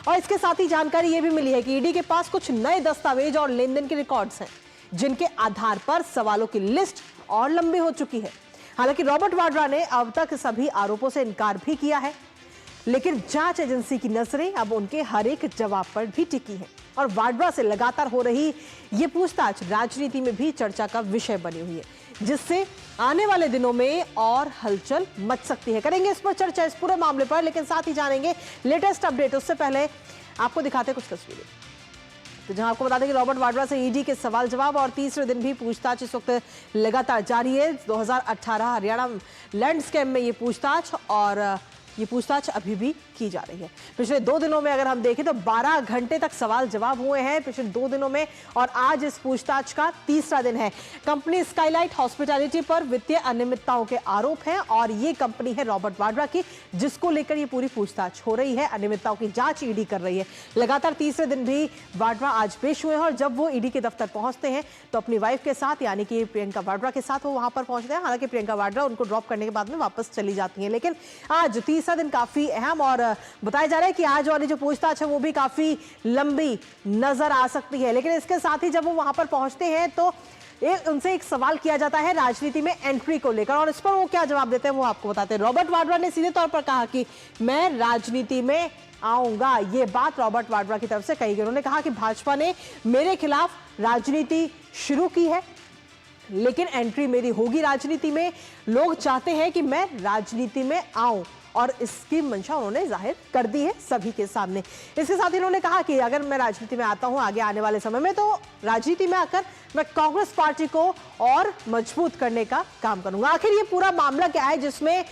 और इसके साथ ही जानकारी यह भी मिली है कि ईडी के पास कुछ नए दस्तावेज और लेन देन के रिकॉर्ड्स हैं, जिनके आधार पर सवालों की लिस्ट और लंबी हो चुकी है। हालांकि रॉबर्ट वाड्रा ने अब तक सभी आरोपों से इनकार भी किया है, लेकिन जांच एजेंसी की नजरें अब उनके हर एक जवाब पर भी टिकी हैं और वाड्रा से लगातार हो रही ये पूछताछ राजनीति में भी चर्चा का विषय बनी हुई है, जिससे आने वाले दिनों में और हलचल मच सकती है। करेंगे इस पर चर्चा, इस पूरे मामले पर, लेकिन साथ ही जानेंगे लेटेस्ट अपडेट। उससे पहले आपको दिखाते कुछ तस्वीरें, तो जहां आपको बता दें कि रॉबर्ट वाड्रा से ईडी के सवाल जवाब और तीसरे दिन भी पूछताछ इस वक्त लगातार जारी है। 2018 हरियाणा लैंड स्कैम में ये पूछताछ और ये पूछताछ अभी भी की जा रही है। पिछले 2 दिनों में अगर हम देखें तो 12 घंटे तक सवाल जवाब हुए हैं पिछले 2 दिनों में और आज इस पूछताछ का तीसरा दिन है। कंपनी स्काईलाइट हॉस्पिटैलिटी पर वित्तीय अनियमितताओं के आरोप हैं और ये कंपनी है रॉबर्ट वाड्रा की, जिसको लेकर ये पूरी पूछताछ हो रही है। अनियमितताओं की जांच ईडी कर रही है। लगातार तीसरे दिन भी वाड्रा आज पेश हुए हैं और जब वो ईडी के दफ्तर पहुंचते हैं तो अपनी वाइफ के साथ यानी कि प्रियंका वाड्रा के साथ वो वहां पर पहुंचते हैं। हालांकि प्रियंका वाड्रा उनको ड्रॉप करने के बाद में वापस चली जाती है, लेकिन आज तीसरा दिन काफी अहम और बताया जा रहा है कि आज वाली जो पूछताछ है वो भी काफी लंबी नजर आ सकती है। लेकिन इसके साथ ही जब वो वहां पर पहुंचते हैं तो उनसे एक सवाल किया जाता है राजनीति में एंट्री को लेकर और इस पर वो क्या जवाब देते हैं वो आपको बताते हैं। रॉबर्ट वाड्रा ने सीधे तौर पर कहा कि मैं राजनीति में आऊंगा। ये बात रॉबर्ट वाड्रा की तरफ से कही गई। उन्होंने कहा कि भाजपा ने मेरे खिलाफ राजनीति शुरू की है, लेकिन एंट्री मेरी होगी राजनीति में। लोग चाहते हैं कि मैं राजनीति में आऊं और इसकी मंशा उन्होंने जाहिर कर दी है सभी के सामने। इसके साथ ही उन्होंने कहा कि अगर मैं राजनीति में आता हूं आगे आने वाले समय में तो राजनीति में आकर मैं कांग्रेस पार्टी को और मजबूत करने का काम करूंगा। आखिर ये पूरा मामला क्या है जिसमें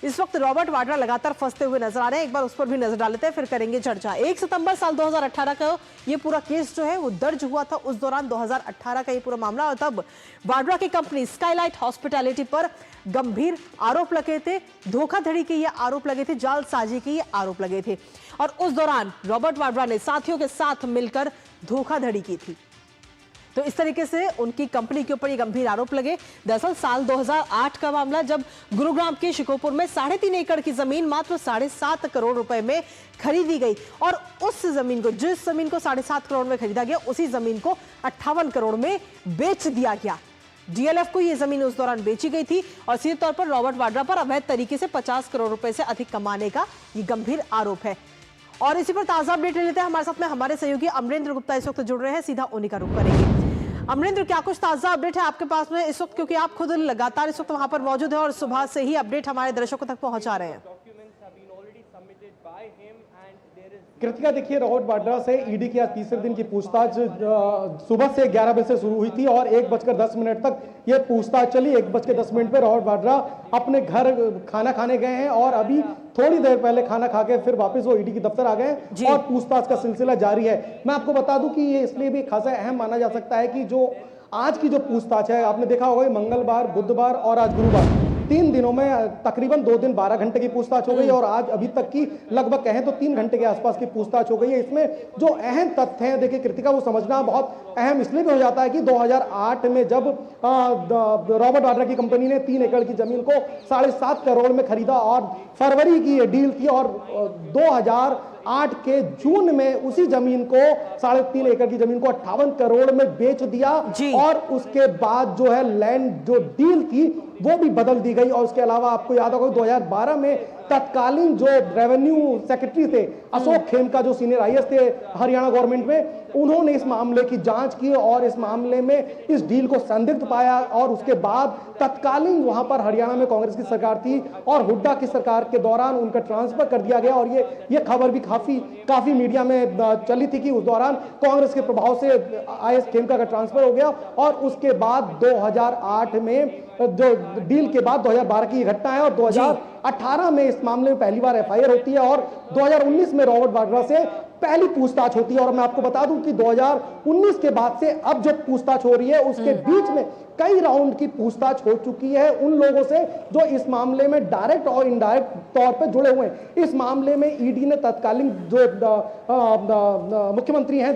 इस वक्त रॉबर्ट वाड्रा लगातार फंसते हुए नजर आ रहे हैं, एक बार उस पर भी नजर डाल लेते हैं, फिर करेंगे चर्चा। 1 सितंबर साल 2018 का ये पूरा केस जो है वो दर्ज हुआ था। उस दौरान 2018 का ये पूरा मामला और तब वाड्रा की कंपनी स्काईलाइट हॉस्पिटैलिटी पर गंभीर आरोप लगे थे, धोखाधड़ी के ये आरोप लगे थे, जालसाजी के ये आरोप लगे थे और उस दौरान रॉबर्ट वाड्रा ने साथियों के साथ मिलकर धोखाधड़ी की थी। तो इस तरीके से उनकी कंपनी के ऊपर ये गंभीर आरोप लगे। दरअसल साल 2008 का मामला, जब गुरुग्राम के शिकोपुर में 3.5 एकड़ की जमीन मात्र 7.5 करोड़ रुपए में खरीदी गई और उस जमीन को, जिस जमीन को 7.5 करोड़ में खरीदा गया, उसी जमीन को 58 करोड़ में बेच दिया गया। डीएलएफ को ये जमीन उस दौरान बेची गई थी और सीधे तौर पर रॉबर्ट वाड्रा पर अवैध तरीके से 50 करोड़ रुपए से अधिक कमाने का ये गंभीर आरोप है। और इसी पर ताजा अपडेट ले लेते हैं। हमारे साथ में हमारे सहयोगी अमरेंद्र गुप्ता इस वक्त जुड़ रहे हैं, सीधा उन्हीं का रुख करेंगे। अमरेंद्र, क्या कुछ ताजा अपडेट है आपके पास में इस वक्त, क्योंकि आप खुद लगातार इस वक्त वहां पर मौजूद है और सुबह से ही अपडेट हमारे दर्शकों तक पहुंचा रहे हैं। कृतिका, देखिए, रॉबर्ट वाड्रा से ईडी की आज तीसरे दिन की पूछताछ सुबह से 11 बजे से शुरू हुई थी और 1:10 तक ये पूछताछ चली। 1:10 पे रॉबर्ट वाड्रा अपने घर खाना खाने गए हैं और अभी थोड़ी देर पहले खाना खा के फिर वापस वो ईडी के दफ्तर आ गए और पूछताछ का सिलसिला जारी है। मैं आपको बता दूं कि ये इसलिए भी खासा अहम माना जा सकता है कि जो आज की जो पूछताछ है, आपने देखा होगा मंगलवार, बुधवार और आज गुरुवार, 3 दिनों में तकरीबन 2 दिन 12 घंटे की पूछताछ हो गई और आज अभी तक की लगभग कहें तो 3 घंटे के आसपास की पूछताछ हो गई है। इसमें जो अहम तथ्य हैं, देखिए कृतिका, वो समझना बहुत अहम इसलिए भी हो जाता है कि 2008 में जब रॉबर्ट वाड्रा की कंपनी ने 3 एकड़ की जमीन को 7.5 करोड़ में खरीदा और फरवरी की ये डील थी और 2008 के जून में उसी जमीन को 3.5 एकड़ की जमीन को 58 करोड़ में बेच दिया और उसके बाद जो है लैंड जो डील थी वो भी बदल दी गई। और उसके अलावा आपको याद होगा 2012 में तत्कालीन जो रेवेन्यू सेक्रेटरी थे अशोक खेमका, जो सीनियर आईएएस थे हरियाणा गवर्नमेंट में, उन्होंने इस मामले की जांच की और इस मामले में इस डील को संदिग्ध पाया और उसके बाद तत्कालीन वहां पर हरियाणा में कांग्रेस की सरकार थी और हुड्डा की सरकार के दौरान उनका ट्रांसफर कर दिया गया। और ये खबर भी काफी मीडिया में चली थी कि उस दौरान कांग्रेस के प्रभाव से आईएएस खेमका का ट्रांसफर हो गया और उसके बाद 2008 में जो डील के बाद 2012 की घटना है और 2018 में इस मामले में पहली बार एफआईआर होती है और 2019 में रॉबर्ट वाड्रा से पहली पूछताछ होती है। और मैं आपको बता दूं कि 2019 के बाद से अब जो पूछताछ हो रही है उसके बीच में कई राउंड की पूछताछ हो चुकी है उन लोगों से जो इस मामले में डायरेक्ट और इनडायरेक्ट तौर पे जुड़े हुए हैं। इस मामले में ईडी ने तत्कालीन जो मुख्यमंत्री हैं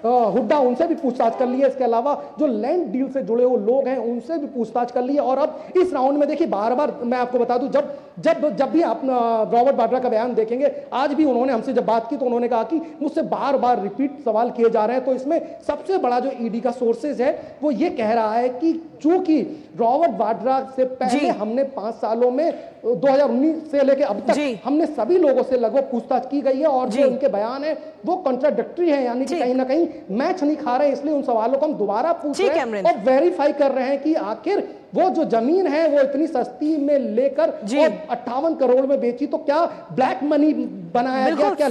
हुड्डा, उनसे भी पूछताछ कर ली है। इसके अलावा जो लैंड डील से जुड़े हुए लोग हैं उनसे भी पूछताछ कर ली है। और अब इस राउंड में देखिए, बार बार मैं आपको बता दूं, जब भी आप रॉबर्ट वाड्रा का बयान देखेंगे, आज भी उन्होंने हमसे जब बात की तो उन्होंने कहा कि मुझसे बार बार रिपीट सवाल किए जा रहे हैं। तो इसमें सबसे बड़ा जो ईडी का सोर्सेज है वो ये कह रहा है कि चूंकि रॉबर्ट वाड्रा से पहले हमने 5 सालों में 2019 से लेकर अब तक हमने सभी लोगों से लगभग पूछताछ की गई है और जो उनके बयान है वो कॉन्ट्राडिक्टरी है, यानी कि कहीं ना कहीं मैच नहीं खा रहे। इसलिए उन सवालों को हम दोबारा पूछ रहे हैं और वेरीफाई कर रहे हैं कि आखिर वो जो जमीन है वो इतनी सस्ती में लेकर 58 करोड़ में बेची तो क्या ब्लैक मनी बनाया गया, क्या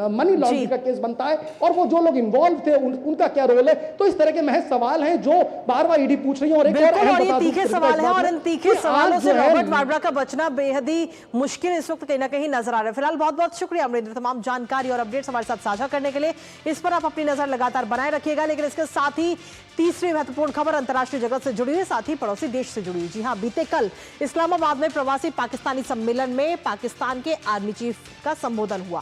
मनी लॉन्ड्रिंग का केस बनता है और वो जो लोग इन्वॉल्व थे उनका क्या रोल है। तो इस तरह के महज सवाल हैं जो बार बार ईडी पूछ रही है। और एक और ये तीखे सवाल है और इन तीखे सवालों से रॉबर्ट वाड्रा का बचना बेहद ही मुश्किल इस वक्त कहीं ना कहीं नजर आ रहा है। फिलहाल बहुत बहुत शुक्रिया अमरेंद्र, तमाम जानकारी और अपडेट्स हमारे साथ साझा करने के लिए। इस पर आप अपनी नजर लगातार बनाए रखिएगा। लेकिन इसके साथ ही तीसरी महत्वपूर्ण खबर अंतर्राष्ट्रीय जगत से जुड़ी हुई, साथ ही पड़ोसी देश से जुड़ी हुई। जी हां, बीते कल इस्लामाबाद में प्रवासी पाकिस्तानी सम्मेलन में पाकिस्तान के आर्मी चीफ का संबोधन हुआ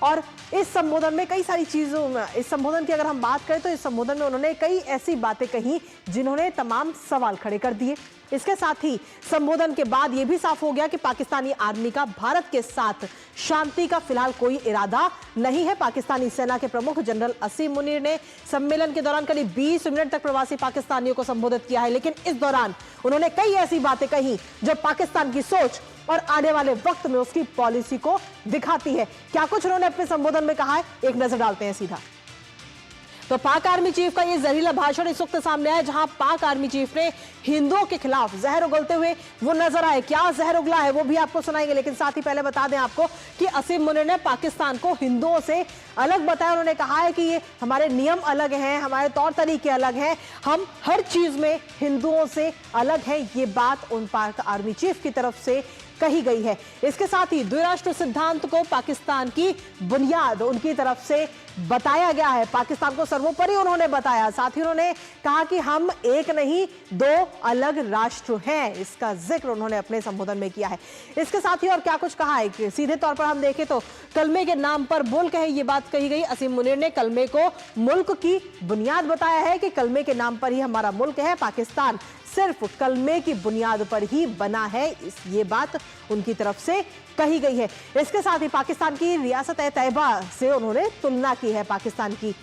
और इस संबोधन में कई सारी चीजों में, इस संबोधन की अगर हम बात करें तो इस संबोधन में उन्होंने कई ऐसी बातें कही जिन्होंने तमाम सवाल खड़े कर दिए। इसके साथ ही संबोधन के बाद यह भी साफ हो गया कि पाकिस्तानी आर्मी का भारत के साथ शांति का फिलहाल कोई इरादा नहीं है। पाकिस्तानी सेना के प्रमुख जनरल असीम मुनीर ने सम्मेलन के दौरान करीब 20 मिनट तक प्रवासी पाकिस्तानियों को संबोधित किया है, लेकिन इस दौरान उन्होंने कई ऐसी बातें कही जो पाकिस्तान की सोच और आने वाले वक्त में उसकी पॉलिसी को दिखाती है। क्या कुछ उन्होंने अपने संबोधन में कहा है, एक नजर डालते हैं सीधा। तो पाक आर्मी चीफ का ये जहरीला भाषण इस वक्त सामने आया, जहां पाक आर्मी चीफ ने हिंदुओं के खिलाफ जहर उगलते हुए वो नजर आए। क्या जहर उगला है वो भी आपको सुनाएंगे, लेकिन साथ ही पहले बता दें आपको कि असीम मुनीर ने पाकिस्तान को हिंदुओं से अलग बताया। उन्होंने कहा है कि ये हमारे नियम अलग हैं, हमारे तौर तरीके अलग हैं, हम हर चीज में हिंदुओं से अलग हैं। ये बात उन पाक आर्मी चीफ की तरफ से कही गई है। इसके साथ ही द्विराष्ट्र सिद्धांत को पाकिस्तान की बुनियाद उनकी तरफ से बताया गया है। पाकिस्तान को सर्वोपरि उन्होंने बताया। साथ ही उन्होंने कहा कि हम एक नहीं 2 अलग राष्ट्र हैं, इसका जिक्र उन्होंने अपने संबोधन में किया है। इसके साथ ही और क्या कुछ कहा है कि सीधे तौर पर हम देखें तो कलमे के नाम पर मुल्क है, ये बात कही गई। असीम मुनीर ने कलमे को मुल्क की बुनियाद बताया है कि कलमे के नाम पर ही हमारा मुल्क है, पाकिस्तान सिर्फ कलमे की बुनियाद पर ही बना है, ये बात उनकी तरफ से कही गई है। इसके साथ ही पाकिस्तान की रियासत तैयबा से उन्होंने तुलना की है पाकिस्तान की।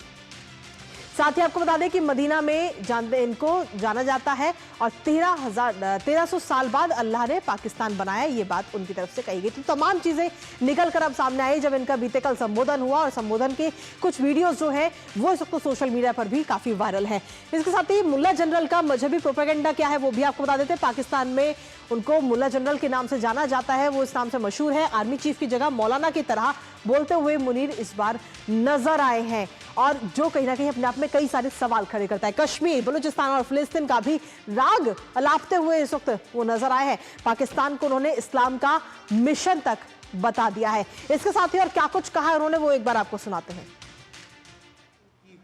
साथ ही आपको बता दें कि मदीना में इनको जाना जाता है और 1300 साल बाद अल्लाह ने पाकिस्तान बनाया, ये बात उनकी तरफ से कही गई। तो तमाम चीजें निकल कर अब सामने आई जब इनका बीते कल संबोधन हुआ और संबोधन के कुछ वीडियोस जो है वो इस वक्त सोशल मीडिया पर भी काफी वायरल है। इसके साथ ही मुल्ला जनरल का मजहबी प्रोपेगेंडा क्या है वो भी आपको बता देते हैं। पाकिस्तान में उनको मुल्ला जनरल के नाम से जाना जाता है, वो इस नाम से मशहूर है। आर्मी चीफ की जगह मौलाना की तरह बोलते हुए मुनीर इस बार नजर आए हैं और जो कहीं ना कहीं अपने आप में कई सारे सवाल खड़े करता है। कश्मीर, बलूचिस्तान और फिलिस्तीन का भी राग अलापते हुए इस वक्त वो नजर आए हैं। पाकिस्तान को उन्होंने इस्लाम का मिशन तक बता दिया है। इसके साथ ही और क्या कुछ कहा है उन्होंने वो एक बार आपको सुनाते हैं।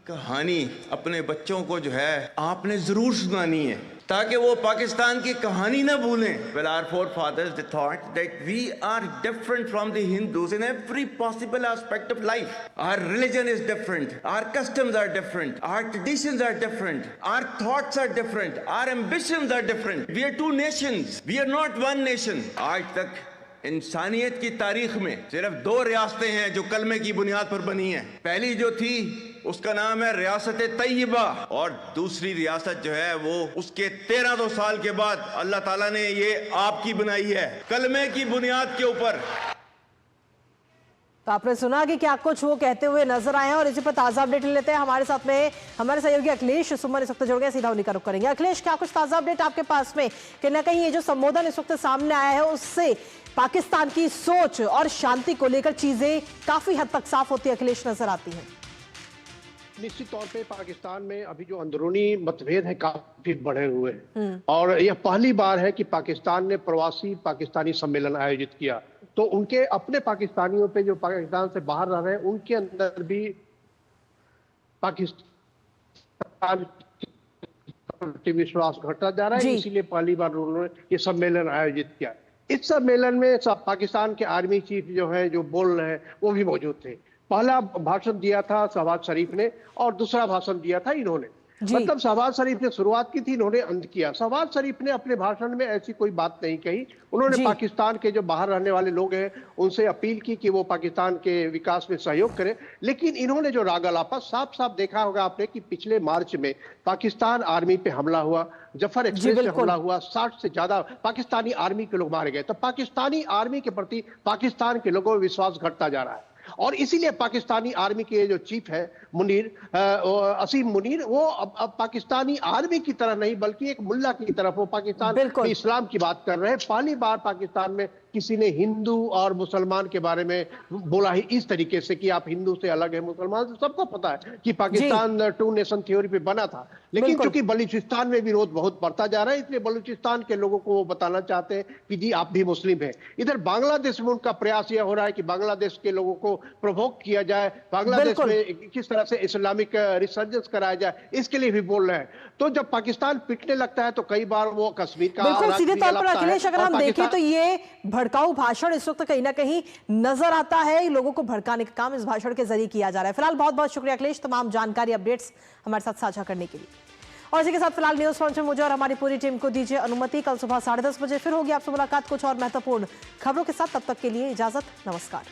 कहानी अपने बच्चों को जो है आपने जरूर सुनानी है ताकि वो पाकिस्तान की कहानी ना भूलें। Well, our forefathers they thought that we are different from the Hindus in every possible aspect of life. Our religion is different, our customs are different, our traditions are different, our thoughts are different, our ambitions are different. We are two nations, we are not one nation. आज तक इंसानियत की तारीख में सिर्फ 2 रियासतें हैं जो कलमे की बुनियाद पर बनी हैं। पहली जो थी उसका नाम है रियासत तैयबा और दूसरी रियासत जो है वो उसके 1300 साल के बाद अल्लाह ताला ने ये आपकी बनाई है कलमे की बुनियाद के ऊपर। तो आपने सुना कि क्या कुछ वो कहते हुए नजर आए हैं और इसी पर ताजा अपडेट लेते हैं। हमारे साथ में हमारे सहयोगी अखिलेश सुमन इस वक्त जुड़ गए, सीधा उन्हीं का रुख करेंगे। अखिलेश, क्या कुछ ताजा अपडेट आपके पास में कि न कहीं ये जो संबोधन इस वक्त सामने आया है उससे पाकिस्तान की सोच और शांति को लेकर चीजें काफी हद तक साफ होती अखिलेश नजर आती हैं? निश्चित तौर पे पाकिस्तान में अभी जो अंदरूनी मतभेद है काफी बढ़े हुए हैं और यह पहली बार है कि पाकिस्तान ने प्रवासी पाकिस्तानी सम्मेलन आयोजित किया। तो उनके अपने पाकिस्तानियों पे जो पाकिस्तान से बाहर रह रहे हैं उनके अंदर भी पाकिस्तान विश्वास घटता जा रहा है, इसीलिए पहली बार उन्होंने ये सम्मेलन आयोजित किया। इस सम्मेलन में पाकिस्तान के आर्मी चीफ जो है जो बोल रहे हैं वो भी मौजूद थे। पहला भाषण दिया था शहबाज शरीफ ने और दूसरा भाषण दिया था इन्होंने। मतलब शहबाज शरीफ ने शुरुआत की थी, इन्होंने अंत किया। शहबाज शरीफ ने अपने भाषण में ऐसी कोई बात नहीं कही। उन्होंने पाकिस्तान के जो बाहर रहने वाले लोग हैं उनसे अपील की कि वो पाकिस्तान के विकास में सहयोग करें, लेकिन इन्होंने जो राग अलापा साफ साफ देखा होगा आपने कि पिछले मार्च में पाकिस्तान आर्मी पे हमला हुआ, जफर एक्सप्रेस पे हमला हुआ, 60 से ज्यादा पाकिस्तानी आर्मी के लोग मारे गए। तो पाकिस्तानी आर्मी के प्रति पाकिस्तान के लोगों में विश्वास घटता जा रहा है और इसीलिए पाकिस्तानी आर्मी के जो चीफ है मुनीर असीम मुनीर, वो अब पाकिस्तानी आर्मी की तरह नहीं बल्कि एक मुल्ला की तरफ वो पाकिस्तान में इस्लाम की बात कर रहे हैं। पहली बार पाकिस्तान में किसी ने हिंदू और मुसलमान के बारे में बोला ही इस तरीके से कि आप हिंदू से अलग है, मुसलमान से। सबको पता है कि पाकिस्तान 2 नेशन थ्योरी पे बना था, लेकिन चूंकि बलूचिस्तान में विरोध बहुत बढ़ता जा रहा है इसलिए बलूचिस्तान के लोगों को वो बताना चाहते हैं कि जी आप भी मुस्लिम हैं। इधर बांग्लादेश में उनका प्रयास यह हो रहा है कि बांग्लादेश के लोगों को प्रोवोक किया जाए, बांग्लादेश में किस तरह से इस्लामिक रिसर्जेंस कराया जाए, इसके लिए भी बोल रहे हैं। तो जब पाकिस्तान पिटने लगता है तो कई बार वो कश्मीर का बिल्कुल सीधे तौर पर अखिलेश अगर हम देखें तो ये भड़काऊ भाषण इस वक्त कहीं ना कहीं नजर आता है, लोगों को भड़काने का काम इस भाषण के जरिए किया जा रहा है। फिलहाल बहुत बहुत शुक्रिया अखिलेश तमाम जानकारी अपडेट्स हमारे साथ साझा करने के लिए। और इसी के साथ फिलहाल न्यूज पॉइंट में मुझे और हमारी पूरी टीम को दीजिए अनुमति। कल सुबह 10:30 बजे फिर होगी आपसे मुलाकात कुछ और महत्वपूर्ण खबरों के साथ। तब तक के लिए इजाजत, नमस्कार।